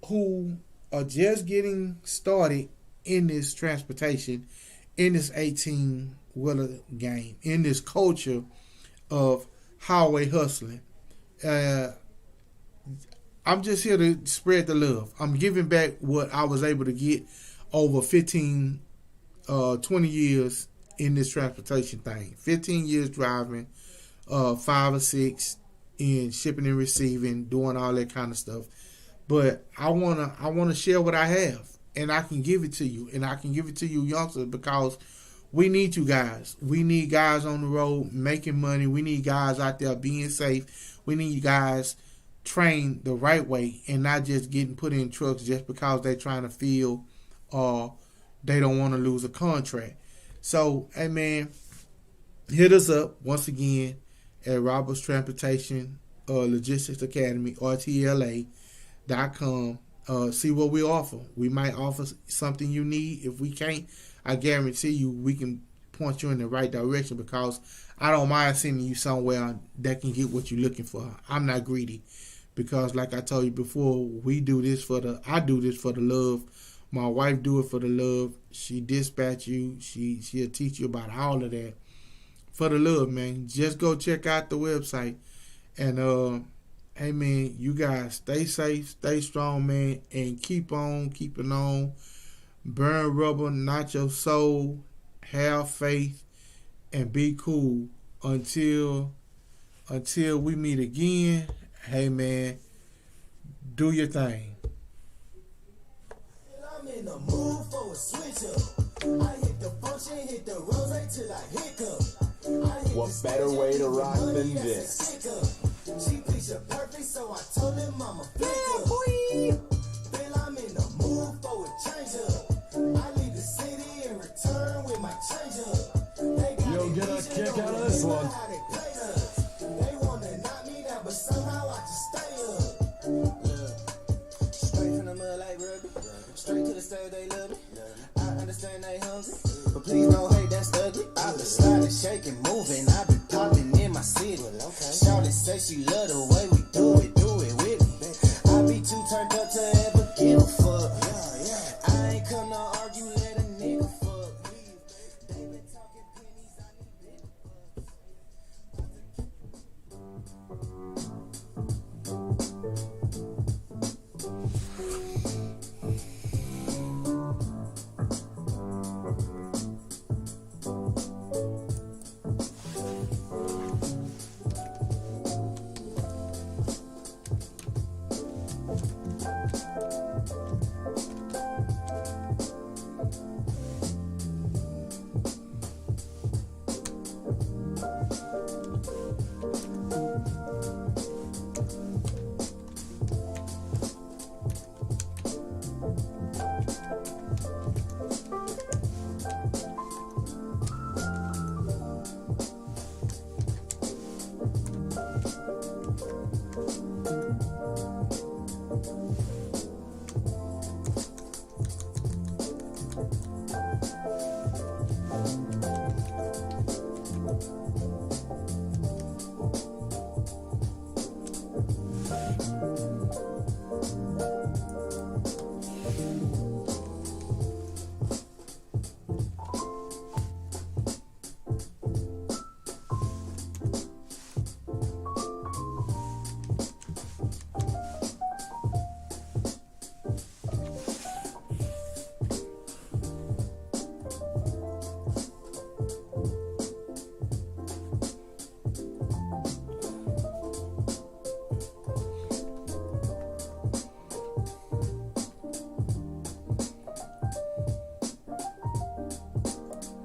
S1: who are just getting started in this transportation, in this 18-wheeler game, in this culture of highway hustling. I'm just here to spread the love. I'm giving back what I was able to get over 20 years in this transportation thing. 15 years driving, 5 or 6 in shipping and receiving, doing all that kind of stuff. But I wanna share what I have, and I can give it to you, and I can give it to you youngsters, because we need you guys. We need guys on the road making money. We need guys out there being safe. We need guys trained the right way and not just getting put in trucks just because they're trying to feel or they don't want to lose a contract. So, hey man, hit us up once again at Roberts Transportation Logistics Academy, RTLA.com. See what we offer. We might offer something you need. If we can't, I guarantee you we can point you in the right direction, because I don't mind sending you somewhere that can get what you're looking for. I'm not greedy, because like I told you before, I do this for the love. My wife do it for the love. She dispatch you. She'll teach you about all of that for the love, man. Just go check out the website. And hey man, you guys stay safe, stay strong, man, and keep on keeping on. Burn rubber, not your soul. Have faith and be cool until we meet again. Hey man, Do your thing.
S3: I'm in the mood for a switch up. I hit the function, hit the rose till I hiccup.
S4: What better way to rock than this?
S3: She picture perfect, so I told him I'm a flicker. Feel I'm in the mood for a change up. I leave the city and return with my change up. They got
S4: You'll get a kick out of this one.
S3: how they played us. They wanna knock me down, but somehow I just stay up. Straight from the mud like rugby. Straight to the stage, they love me. I understand they hungry, but please don't hate, that's ugly. I've been sliding, shaking, moving. I've been popping in my city. Shawty say she love the way we do it with me. I be too turned up to ever give a fuck. I ain't come to argue, let a nigga fuck. They been talking pennies, I need bigger bucks.